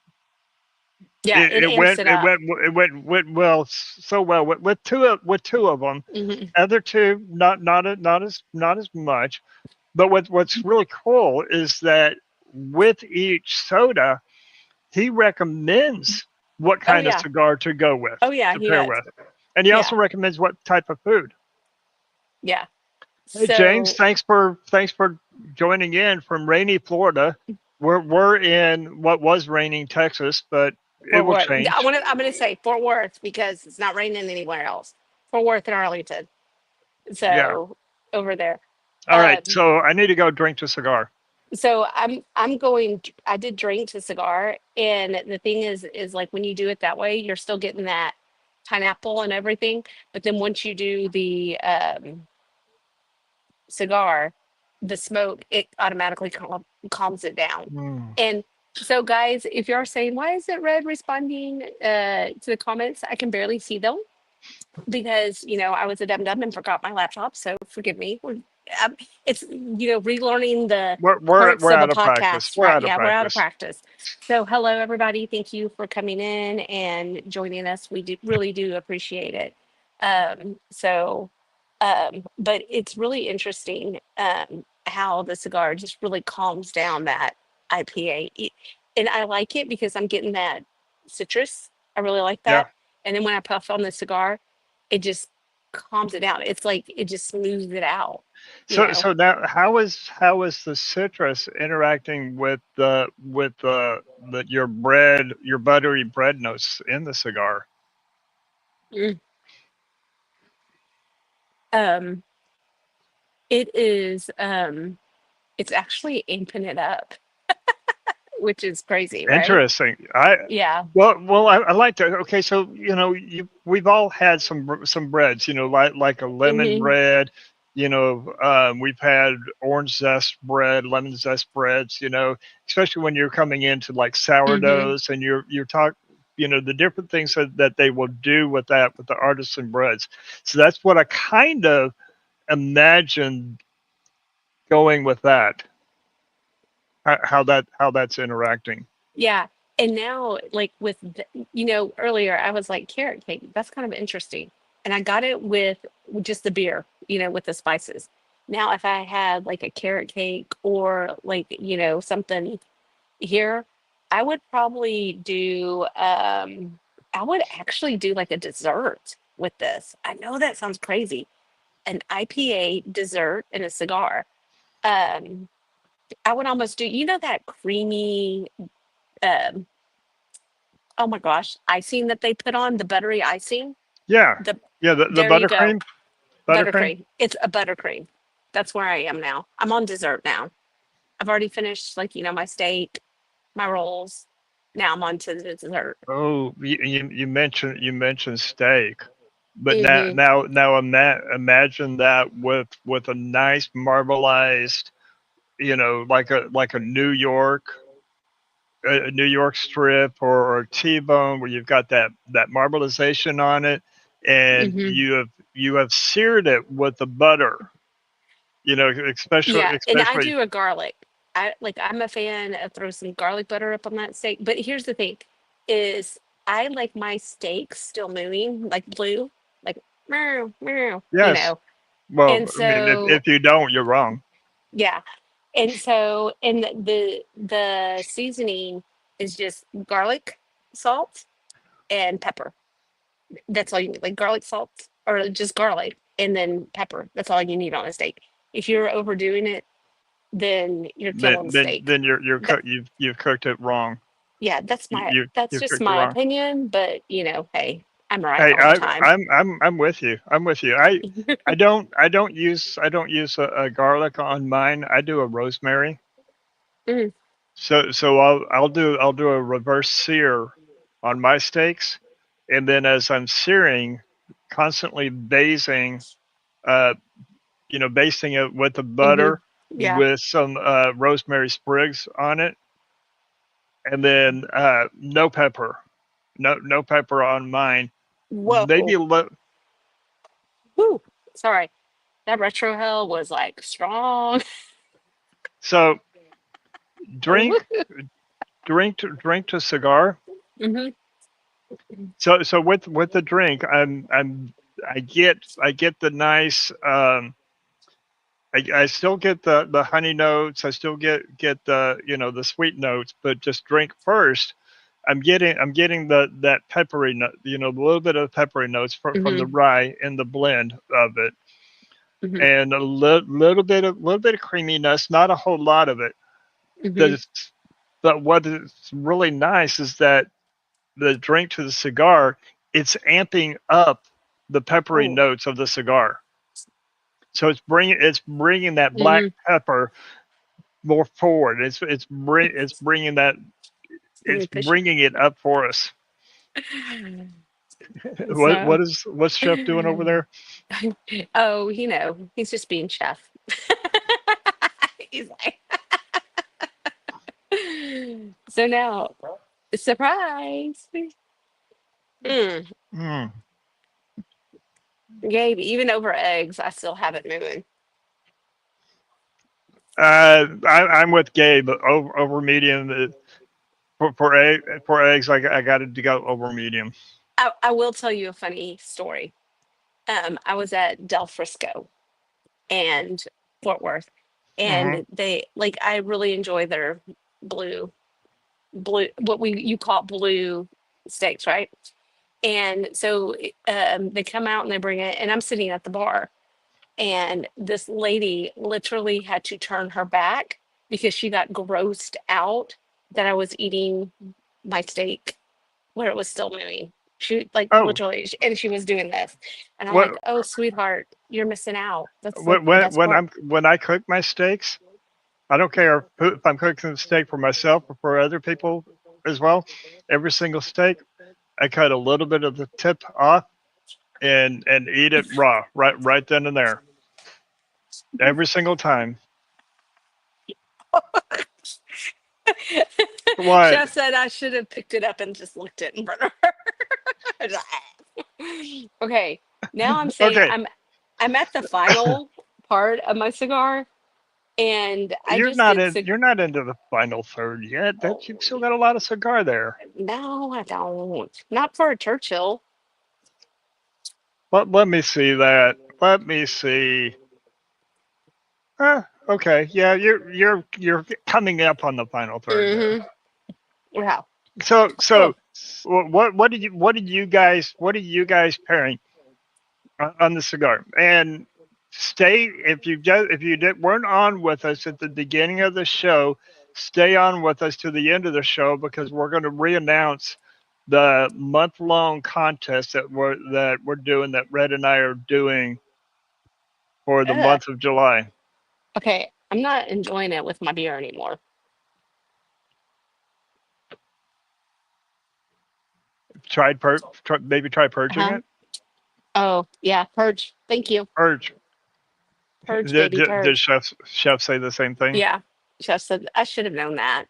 Yeah, it amps it up. went well, so well with two of them. Hmm. Other two not as much. But what's really cool is that with each soda, he recommends what Oh kind of yeah. cigar to go with, Oh yeah, to he pair does. with, and he Yeah. also recommends what type of food. Yeah. Hey James, So thanks for joining in from rainy Florida. We're in what was raining Texas, but it Fort will Worth. change. I'm gonna say Fort Worth because it's not raining anywhere else. Fort Worth and Arlington. Yeah. So over there. All right. Um, So I need to go drink the cigar. so I did drink to cigar, and the thing is like when you do it that way, you're still getting that pineapple and everything. But then once you do the cigar, the smoke, it automatically calms it down. Mm. And so guys, if you're saying why is it red responding to the comments, I can barely see them because I was a dum dum and forgot my laptop. So forgive me. It's relearning the We're perks of a out of practice. podcast, We're right? out of Yeah, we're out of practice. practice. So hello everybody. Thank you for coming in and joining us. We do really do appreciate it. So but it's really interesting how the cigar just really calms down that IPA. And I like it because I'm getting that citrus. I really like Yeah. that. And then when I puff on the cigar, it just calms it down. It's like it just smooths it out, you So know. so now how is the citrus interacting with your buttery bread notes in the cigar? Mm. Um, it is it's actually amping it up, which is crazy, right? Interesting. I Yeah. I like to. Okay, so we've all had some breads, like a lemon Hmm. bread. We've had orange zest bread, lemon zest breads. Especially when you're coming into like Hmm. sourdoughs and you're talk, the different things that they will do with that with the artisan breads. So that's what I kind of imagined going with that. How that's interacting. Yeah. And now, like earlier I was like, carrot cake, that's kind of interesting. And I got it with just the beer, with the spices. Now, if I had like a carrot cake or like, something here, I would probably I would actually do like a dessert with this. I know that sounds crazy. An IPA dessert and a cigar. Um, I would almost do, that creamy, um, oh my gosh, icing that they put on, the buttery icing. Yeah, The yeah. The There you go. buttercream. Buttercream? Buttercream. It's a buttercream. That's where I am now. I'm on dessert now. I've already finished like, my steak. my rolls. Now I'm on to the dessert. Oh, you mentioned steak, but Hmm. imagine that with a nice marbleized, like a New York strip or a T-bone where you've got that marbleization on it, and Hmm. you have seared it with the butter. Yeah, and I Especially do a garlic. I'm a fan of throw some garlic butter up on that steak. But here's the thing is I like my steaks still moving, like blue, like meow, meow, yes. Well, And I mean, so if you don't, you're wrong. yeah. And the seasoning is just garlic, salt, and pepper. That's all you need, like garlic salt or just garlic and then pepper. That's all you need on a steak. If you're overdoing it, then you're killing the steak. Then That you've cooked it wrong. yeah, that's You've just cooked it my wrong. opinion, but hey, I'm right Hey, all the time. I'm with you. I'm with you. I don't use a garlic on mine. I do a rosemary. Mm, So I'll do a reverse sear on my steaks, and then as I'm searing, constantly uh, basting it with the hmm. butter Yeah. with some rosemary sprigs on it, and then no pepper, no pepper on mine. Maybe Whoa. a little. Woo. Sorry. That retro hell was like strong. So drink drink to cigar. Hmm. So with the drink, I get the nice. I still get the honey notes. I still get the the sweet notes, but just drink first. I'm getting that peppery note, a little bit of peppery notes from the Hmm. rye in the blend of it, Hmm. and a little bit of creaminess, not a whole lot of it. Hmm. That's, but what is really nice is that the drink to the cigar, it's amping up the peppery Oh. notes of the cigar. So it's bringing that black Hmm. pepper more forward. It's bringing that Let me it's push it. bringing it up for us. So, What's Chef doing over there? oh, he's just being chef. He's like, so now, surprise. Mm, Mm. Gabe, even over eggs, I still have it moving. I'm with Gabe over medium. For eggs, I got to go over medium. I will tell you a funny story. I was at Del Frisco and Fort Worth, Hmm. and I really enjoy their blue, what we you call blue steaks, right? And so they come out and they bring it, and I'm sitting at the bar, and this lady literally had to turn her back because she got grossed out that I was eating my steak where it was still moving. She like Oh, literally, and she was doing this, and I'm like, what "Oh, sweetheart, you're missing out. That's like the best when part." when I cook my steaks, I don't care if I'm cooking the steak for myself or for other people as well. Every single steak, I cut a little bit of the tip off and eat it raw, right then and there, every single time. What? Chef said I should have picked it up and just looked it in front of her. Okay, now I'm saying Okay, I'm at the final part of my cigar, and I just did you're not into the final third yet. That you've still got a lot of cigar there. no, I don't. Not for a Churchill. Let me see that. Let me see. Okay, yeah, you're coming up on the final third there. Mm-hmm. Yeah. So Oh, what are you guys pairing on the cigar? And stay if you weren't on with us at the beginning of the show, stay on with us to the end of the show because we're going to re-announce the month-long contest that we're doing that Red and I are doing for the ugh. month of July. Okay. I'm not enjoying it with my beer anymore. Maybe try purging Uh-huh. it. Oh, yeah, purge. Thank you. Purge. Purge, baby, Did purge. chef say the same thing? Yeah. Chef said I should have known that.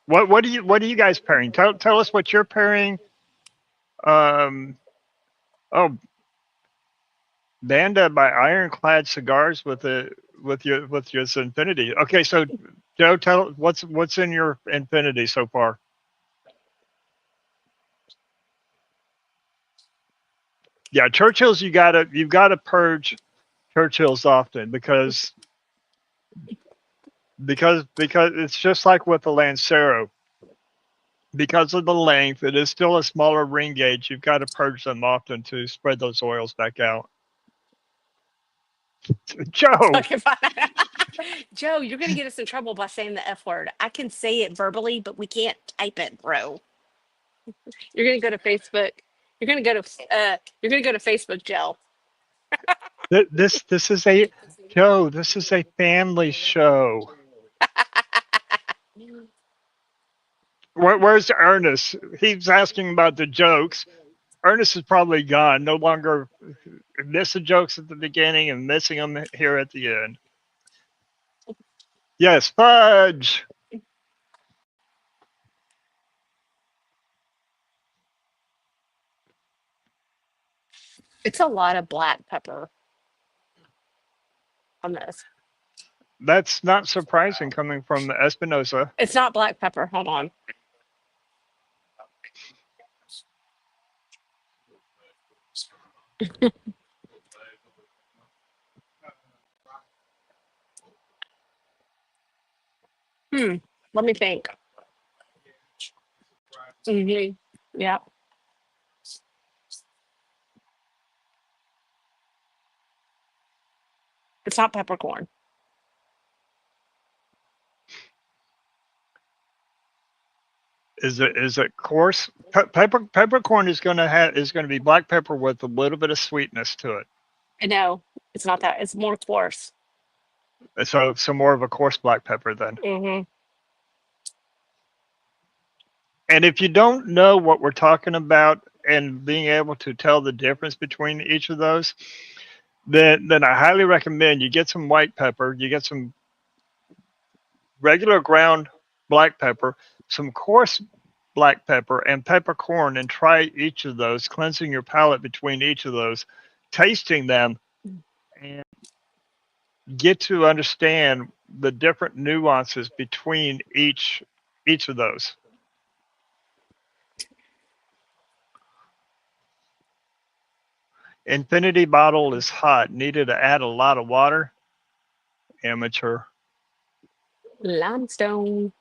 What are you guys pairing? Tell us what you're pairing. Um, oh, Banda by Ironclad Cigars with your Infinity. Okay, so Joe, tell what's in your Infinity so far. Yeah, Churchill's you've gotta purge Churchill's often because it's just like with the Lancero. Because of the length, it is still a smaller ring gauge. You've got to purge them often to spread those oils back out. Joe, Talking about Joe, you're gonna get us in trouble by saying the F word. I can say it verbally, but we can't type it, bro. You're gonna go to Facebook. You're gonna go to Facebook, Joe. this is a Joe. This is a family show. Where's Ernest? He's asking about the jokes. Ernest is probably gone. No longer missing jokes at the beginning and missing them here at the end. Yes, fudge. It's a lot of black pepper on this. That's not surprising coming from Espinosa. It's not black pepper. Hold on. Hmm. Let me think. Hmm. Yeah. It's not peppercorn. Is it coarse? Peppercorn is going to be black pepper with a little bit of sweetness to it. I know. It's not that. It's more coarse. So more of a coarse black pepper then. Hmm. And if you don't know what we're talking about and being able to tell the difference between each of those, then I highly recommend you get some white pepper, you get some regular ground black pepper, some coarse black pepper, and peppercorn, and try each of those, cleansing your palate between each of those, tasting them, and get to understand the different nuances between each of those. Infinity bottle is hot. Needed to add a lot of water. Amateur. Limestone.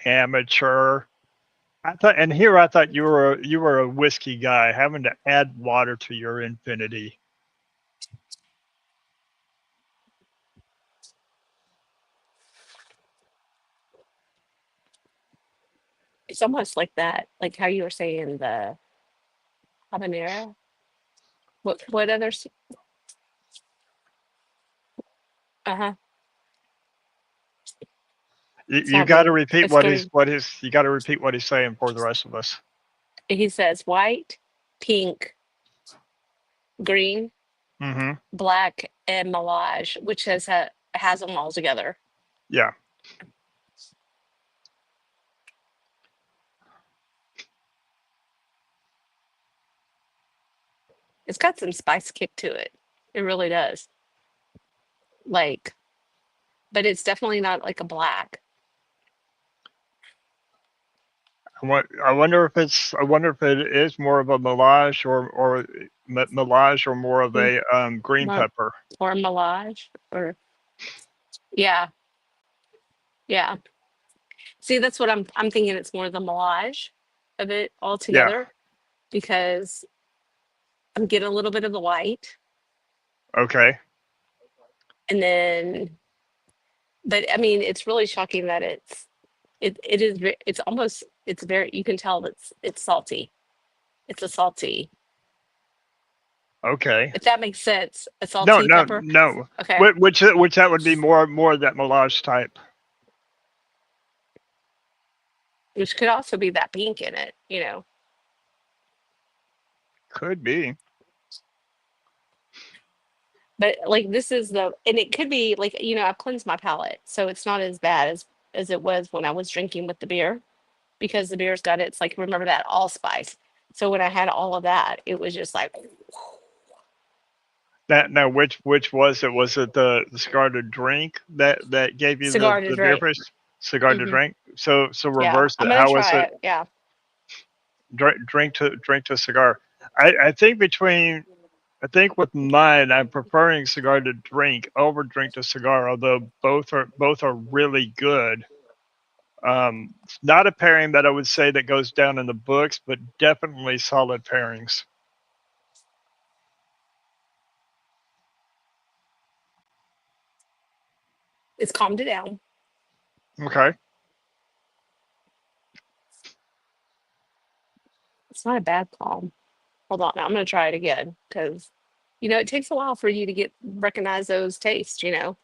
Amateur. I thought you were a whiskey guy, having to add water to your Infinity. It's almost like that. Like how you were saying the habanero. What others? Uh huh. It's You not got to blue. repeat It's green. you got to repeat what he's saying for the rest of us. He says white, pink, green, Hmm. black, and melange, which has them all together. Yeah. It's got some spice kick to it. It really does. Like, but it's definitely not like a black. I wonder if it is more of a melange or melange or more of Mm, a green Or, pepper. or melange, or yeah, yeah. See, that's what I'm thinking. It's more the melange of it all Yeah. together because I'm getting a little bit of the white, Okay. and then, but I mean, it's really shocking that it is it's almost it's very you can tell it's salty. It's a salty, Okay. if that makes sense. A No, salty no, pepper. no. Okay. Which that would be more of that melange type. which could also be that pink in it, you know. Could be. But like this is the, and it could be like, you know, I've cleansed my palate, so it's not as bad as it was when I was drinking with the beer, because the beer's got it's like, remember that allspice. So when I had all of that, it was just like That now, which was it? Was it the cigar to drink that gave you cigar to the beer drink. fridge? Cigar to Hmm. drink. So Yeah, reverse I'm it. gonna How was try it? it. Yeah, Drink to cigar. I think between I think with mine, I'm preferring cigar to drink over drink to cigar, although both are really good. It's not a pairing that I would say that goes down in the books, but definitely solid pairings. it's calmed it down. Okay. It's not a bad calm. Hold on, I'm gonna try it again because, you know, it takes a while for you to get recognize those tastes. You know,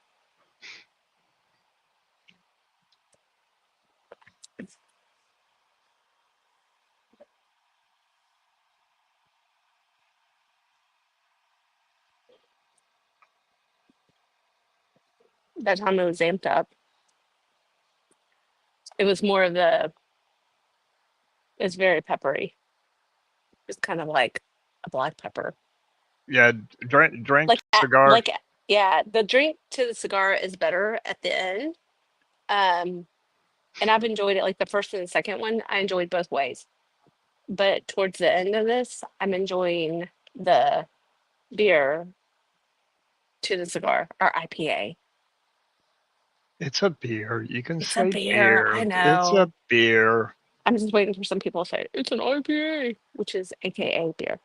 that time it was amped up. It was more of the. It's very peppery. It's kind of like a black pepper. Yeah, drink Like to cigar. yeah, the drink to the cigar is better at the end. Um, and I've enjoyed it. Like the first and the second one, I enjoyed both ways. But towards the end of this, I'm enjoying the beer to the cigar or IPA. It's a beer. You can It's a say beer. I beer. It's a know. beer. I'm just waiting for some people to say it's an IPA, which is AKA beer.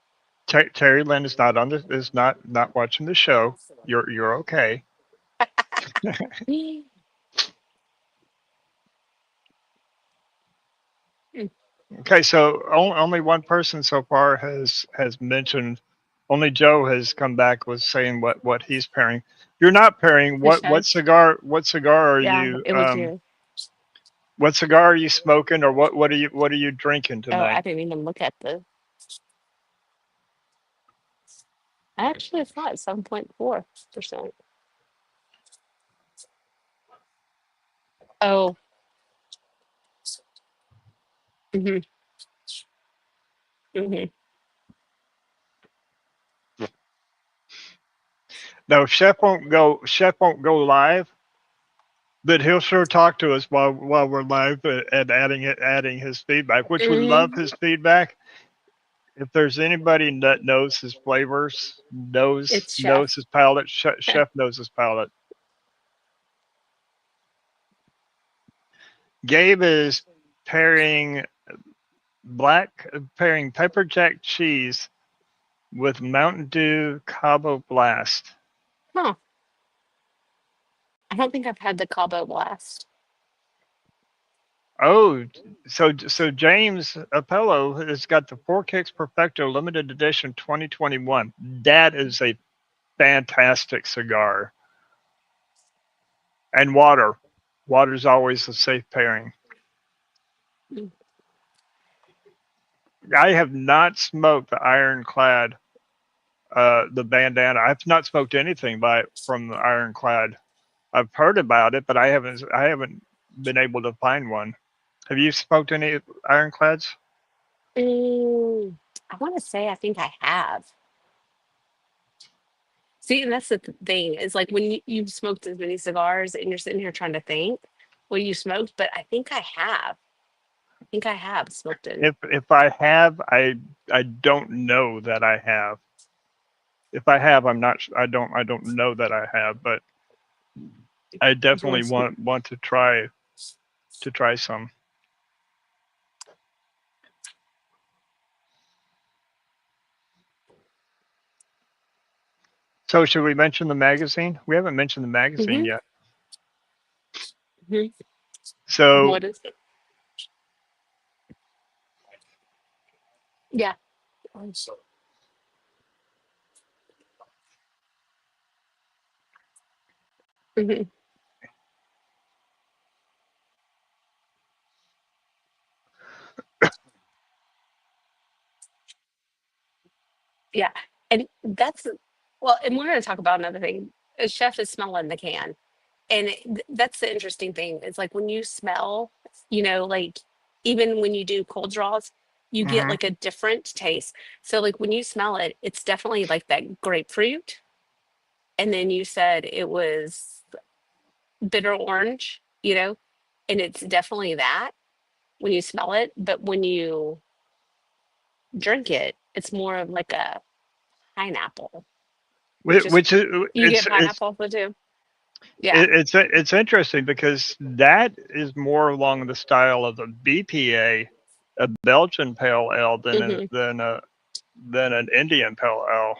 Terry Lynn is not on this. Is not watching the show. You're okay. Mm. Okay, so only one person so far has mentioned. Only Joe has come back with saying what he's pairing. You're not pairing. Fish What cigar are Yeah, you it was you. what cigar are you smoking, or what are you drinking Oh, I tonight? didn't even look at the. Actually, it's not 7.4%. Oh, mm-hmm, mm-hmm. No, Chef won't go live, but he'll sure talk to us while we're live, and adding his feedback, which we love Mm-hmm. his feedback. If there's anybody that knows his flavors, knows It's knows chef. his palate, Chef knows his palate. Gabe is pairing pairing pepper jack cheese with Mountain Dew Cabo Blast. Huh. I don't think I've had the Cabo Blast. Oh, so James Apello has got the Four Kicks Perfecto limited edition 2021. That is a fantastic cigar. And water. Water's always a safe pairing. Mm. I have not smoked the Ironclad, the bandana. I've not smoked anything from the Ironclad. I've heard about it, but I haven't been able to find one. Have you smoked any Ironclads? Mm, I want to say I think I have. See, and that's the thing is like when you've smoked as many cigars and you're sitting here trying to think what you smoked, but I think I have. I think I have smoked in. If I have, I don't know that I have. If I have, I'm not. I don't know that I have, but I Do you want definitely to smoke? want to try some. So should we mention the magazine? We haven't mentioned the magazine Mm-hmm. yet. Hmm. So What is it? Yeah. Hmm. And that's well, and we're going to talk about another thing. A chef is smelling the can. And that's the interesting thing. It's like when you smell, like even when you do cold draws, you get Hmm. like a different taste. So like when you smell it, it's definitely like that grapefruit. And then you said it was bitter orange, and it's definitely that when you smell it. But when you drink it, it's more of like a pineapple, which is Which is you get pineapple for too. Yeah. it's interesting because that is more along the style of a BPA, a Belgian pale ale, Hmm. than an Indian pale ale.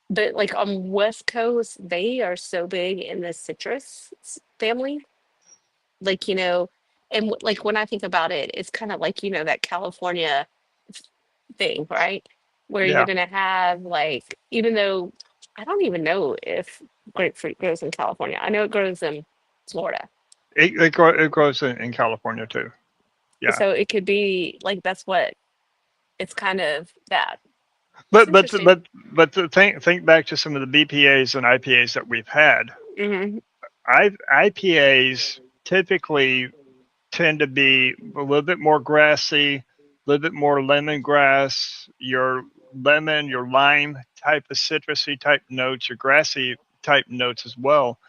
But like on West Coast, they are so big in the citrus family. Like, and like when I think about it, it's kind of like, that California f- thing, right? Where you're Yeah, gonna have like, even though I don't even know if grapefruit grows in California. I know it grows in Florida. it grows in California too. Yeah, So it could be like that's what it's kind of that. It's but but interesting. but but to think back to some of the BPAs and IPAs that we've had. Hmm. IPAs typically tend to be a little bit more grassy, a little bit more lemongrass, your lemon, your lime type of citrusy type notes, your grassy type notes as well.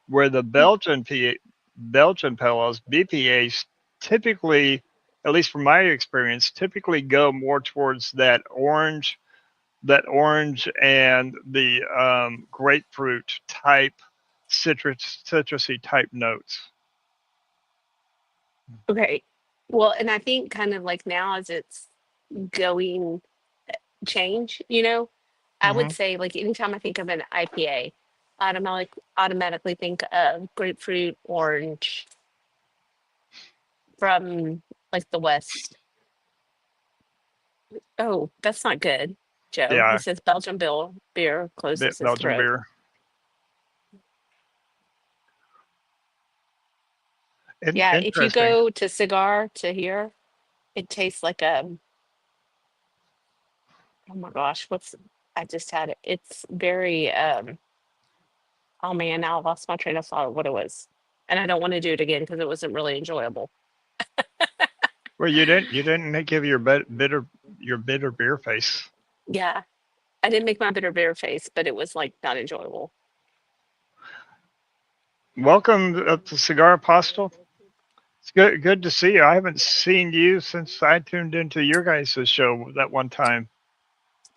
Where the Belgian pale BPAs typically, at least from my experience, typically go more towards that orange and the grapefruit type citrusy type notes. Okay. Well, and I think kind of like now as it's going change, I would Hmm. say like anytime I think of an IPA, automatically think of grapefruit, orange from like the West. Oh, that's not good, Joe. He Yeah, says Belgian beer closes his Belgian throat. beer. Yeah, if you Interesting. go to Cigar to here, it tastes like oh my gosh, I just had it. It's very oh man, now I lost my train of thought what it was. And I don't want to do it again because it wasn't really enjoyable. Well, you didn't give your bitter beer face. Yeah, I didn't make my bitter bear face, but it was like not enjoyable. Welcome to Cigar Apostle. It's good to see you. I haven't seen you since I tuned into your guys' show that one time.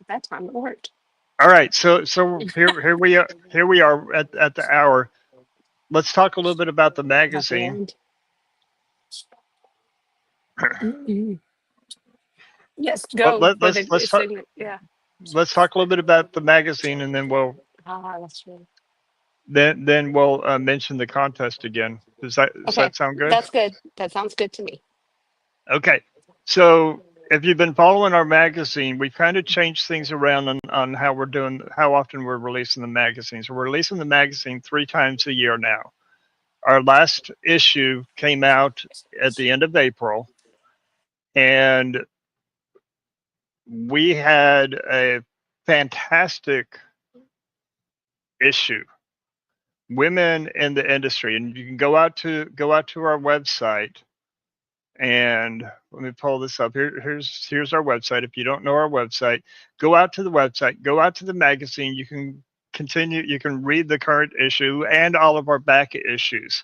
At that time it worked. All right, so here we are at the hour. Let's talk a little bit about the At the magazine. end. Mhm. Yes, go for the signet. Yeah. let's talk a little bit about the magazine, and Ah, that's true. then we'll mention the contest again. Does Okay, that sound good? that's good. That sounds good to me. Okay. So if you've been following our magazine, we've kind of changed things around on how we're doing, how often we're releasing the magazine. So we're releasing the magazine 3 times a year now. Our last issue came out at the end of April, and we had a fantastic issue. Women in the industry, and you can go out to our website. And let me pull this up. Here's our website. If you don't know our website, go out to the website, go out to the magazine. You can continue. You can read the current issue and all of our back issues.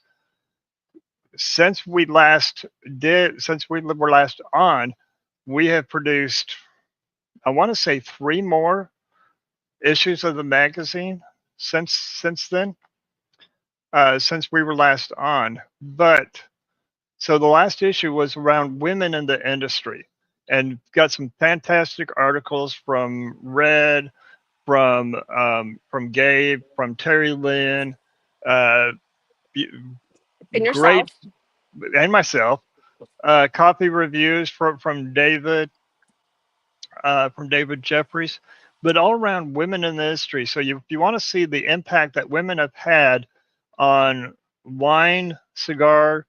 Since we were last on, we have produced, I want to say, 3 more issues of the magazine since then, since we were last on. But so the last issue was around women in the industry, and got some fantastic articles from Red, from Gabe, from Terry Lynn, uh, And great, yourself. and myself. Coffee reviews from David Jeffries, but all around women in the industry. So if you want to see the impact that women have had on wine, cigar,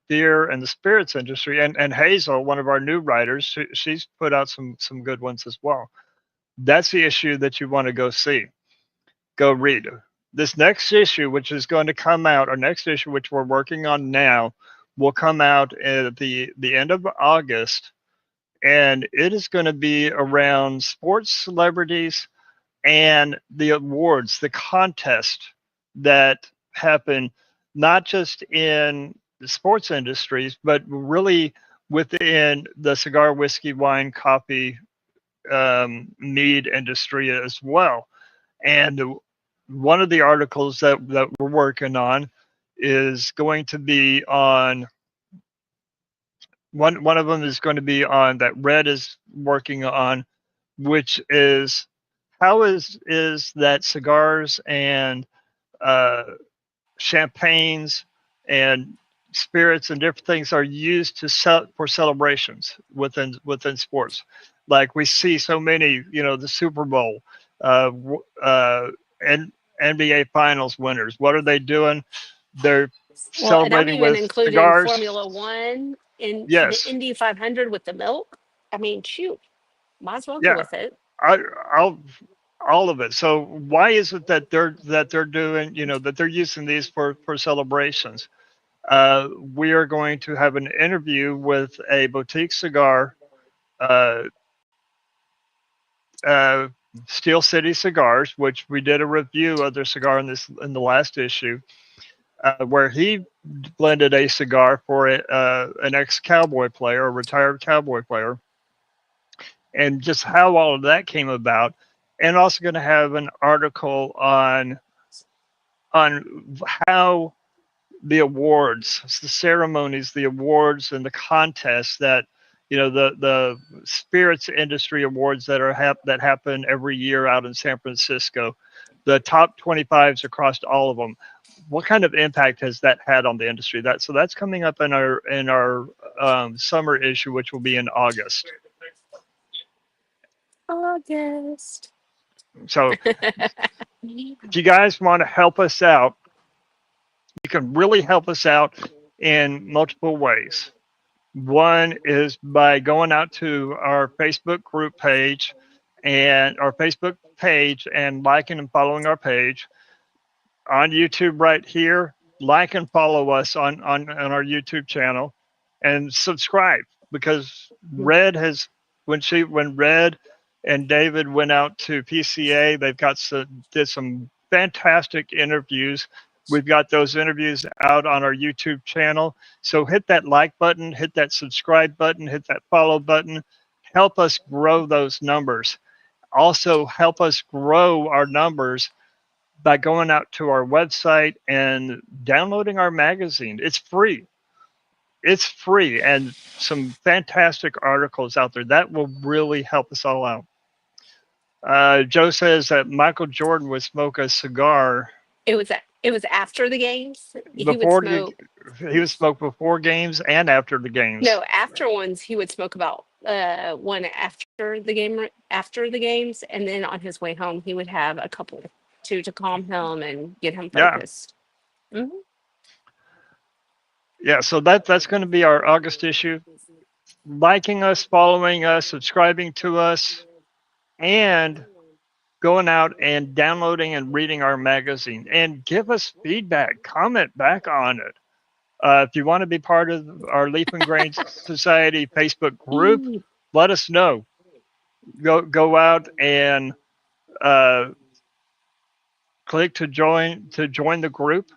beer, and the spirits industry, and Hazel, one of our new writers, she's put out some good ones as well. That's the issue that you want to go see, go read. This next issue, which is going to come out, our next issue, which we're working on now, will come out at the end of August, and it is going to be around sports celebrities and the awards, the contest that happen not just in the sports industries, but really within the cigar, whiskey, wine, coffee, mead industry as well. And one of the articles that we're working on is going to be on one of them is going to be on that Red is working on, which is how is that cigars and uh, champagnes and spirits and different things are used to for celebrations within sports. Like we see so many, the Super Bowl, and NBA Finals winners. What are they doing? They're Well, and I'm celebrating even with including cigars. Formula One in the Yes, Indy 500 with the milk. I mean, shoot, might as well go yeah, with it. I, I'll all of it. So why is it that they're doing, that they're using these for celebrations? We are going to have an interview with a boutique cigar, uh, uh, Steel City Cigars, which we did a review of their cigar in the last issue, where he blended a cigar for an ex cowboy player, a retired cowboy player, and just how all of that came about. And also going to have an article on how the awards, the ceremonies, the awards, and the contests that the spirits industry awards that happen every year out in San Francisco, the top 25s across all of them. What kind of impact has that had on the industry? That's coming up in our summer issue, which will be in August. August. So if you guys want to help us out, you can really help us out in multiple ways. One is by going out to our Facebook group page and our Facebook page and liking and following our page on YouTube right here. Like and follow us on our YouTube channel and subscribe because Red has when Red and David went out to PCA, they've got did some fantastic interviews. We've got those interviews out on our YouTube channel. So hit that like button, hit that subscribe button, hit that follow button. Help us grow those numbers. Also help us grow our numbers by going out to our website and downloading our magazine. It's free. It's free and some fantastic articles out there that will really help us all out. Joe says that Michael Jordan would smoke a cigar It was after the games. He would before smoke. he would smoke before games and after the games. No, after ones he would smoke about one after the games, and then on his way home he would have a couple to calm him and get him Yeah, focused. Hmm. yeah. So that's going to be our August issue. Liking us, following us, subscribing to us, and going out and downloading and reading our magazine and give us feedback, comment back on it. If you want to be part of our Leaf and Grain Society Facebook group, let us know. Go out and uh, click to join the group,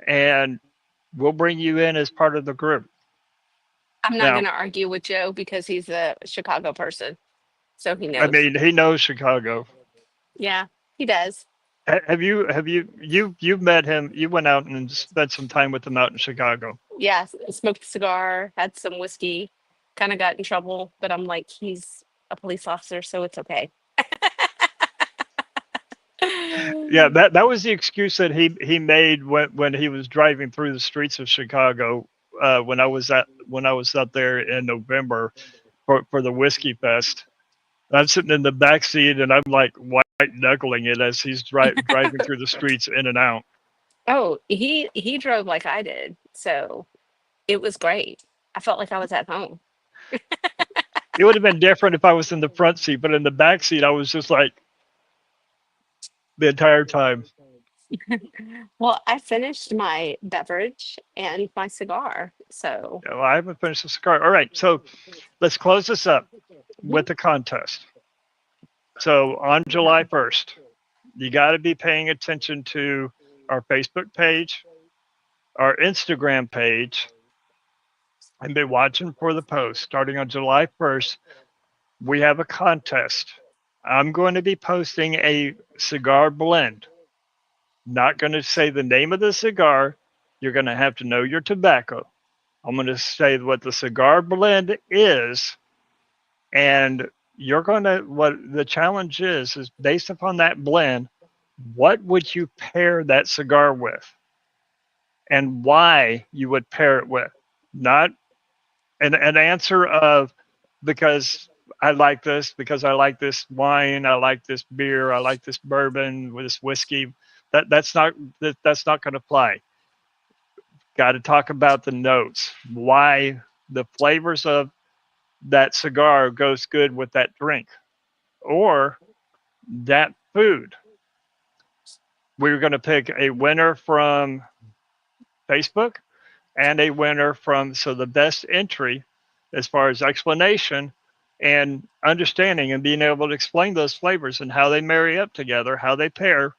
and we'll bring you in as part of the group. I'm not Now, going to argue with Joe because he's a Chicago person, so he I knows. mean, he knows Chicago. Yeah, he does. You've met him? You went out and spent some time with him out in Chicago. Yeah, smoked a cigar, had some whiskey, kind of got in trouble, but I'm like, he's a police officer, so it's okay. Yeah, that was the excuse that he made when he was driving through the streets of Chicago when I was up there in November for the whiskey fest. I'm sitting in the back seat and I'm like white knuckling it as he's driving through the streets in and out. Oh, he drove like I did, so it was great. I felt like I was at home. It would have been different if I was in the front seat, but in the back seat, I was just like the entire time. Well, I finished my beverage and my cigar. So, Well, I haven't finished the cigar. All right, so let's close this up mhm, with the contest. So on July 1st, you got to be paying attention to our Facebook page, our Instagram page, and be watching for the post. Starting on July 1st, we have a contest. I'm going to be posting a cigar blend. Not going to say the name of the cigar. You're going to have to know your tobacco. I'm going to say what the cigar blend is, and you're going to, what the challenge is based upon that blend, what would you pair that cigar with and why you would pair it with? Not an answer of because I like this, because I like this wine, I like this beer, I like this bourbon, with this whiskey. That's not going to fly. Got to talk about the notes, why the flavors of that cigar goes good with that drink or that food. We're going to pick a winner from Facebook and a winner from, so the best entry as far as explanation and understanding and being able to explain those flavors and how they marry up together, how they pair.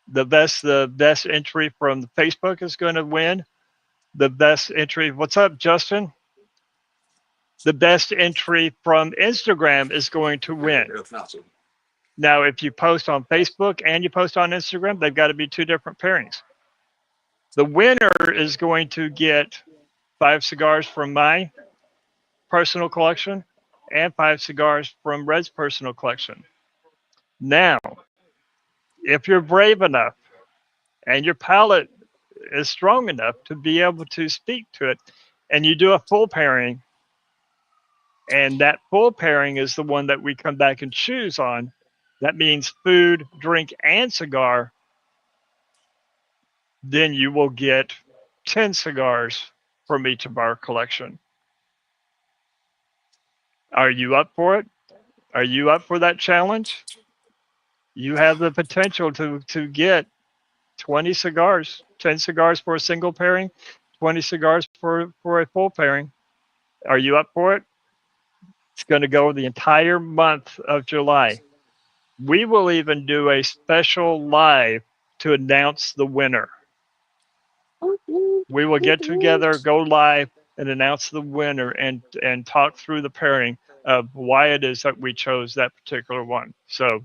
The best entry from the Facebook is going to win. The best entry, what's up, Justin? The best entry from Instagram is going to win. Now, if you post on Facebook and you post on Instagram, they've got to be two different pairings. The winner is going to get 5 cigars from my personal collection and 5 cigars from Red's personal collection. Now, if you're brave enough and your palate is strong enough to be able to speak to it, and you do a full pairing, and that full pairing is the one that we come back and choose on, that means food, drink, and cigar, then you will get 10 cigars from each of our collection. Are you up for it? Are you up for that challenge? You have the potential to get 20 cigars, 10 cigars for a single pairing, 20 cigars for a full pairing. Are you up for it? It's going to go the entire month of July. We will even do a special live to announce the winner. woot, woot, We will woot, get woot. together, go live, and announce the winner and talk through the pairing of why it is that we chose that particular one. So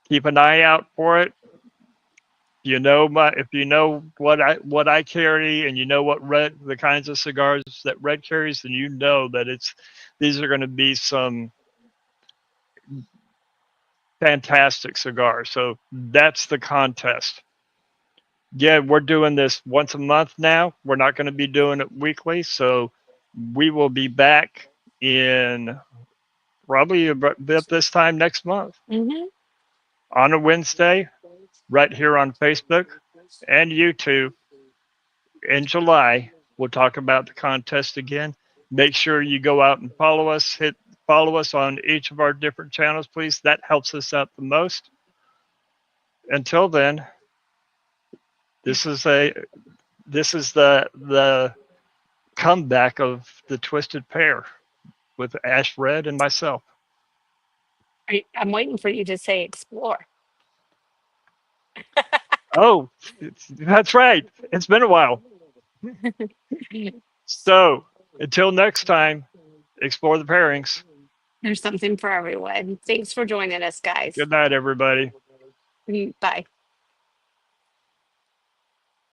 keep an eye out for it. If you know what I carry and you know what red the kinds of cigars that Red carries, then you know that it's these are going to be some fantastic cigars. So that's the contest. Yeah, we're doing this once a month now. We're not going to be doing it weekly. So we will be back in probably about this time next month Mhm. on a Wednesday, right here on Facebook and YouTube in July. We'll talk about the contest again. Make sure you go out and follow us. Hit follow us on each of our different channels, please. That helps us out the most. Until then, this is a this is the comeback of the Twisted Pair with Ash Red and myself. I'm waiting for you to say explore. Oh, that's right. It's been a while. So until next time, explore the pairings. There's something for everyone. Thanks for joining us, guys. Good night, everybody. Bye.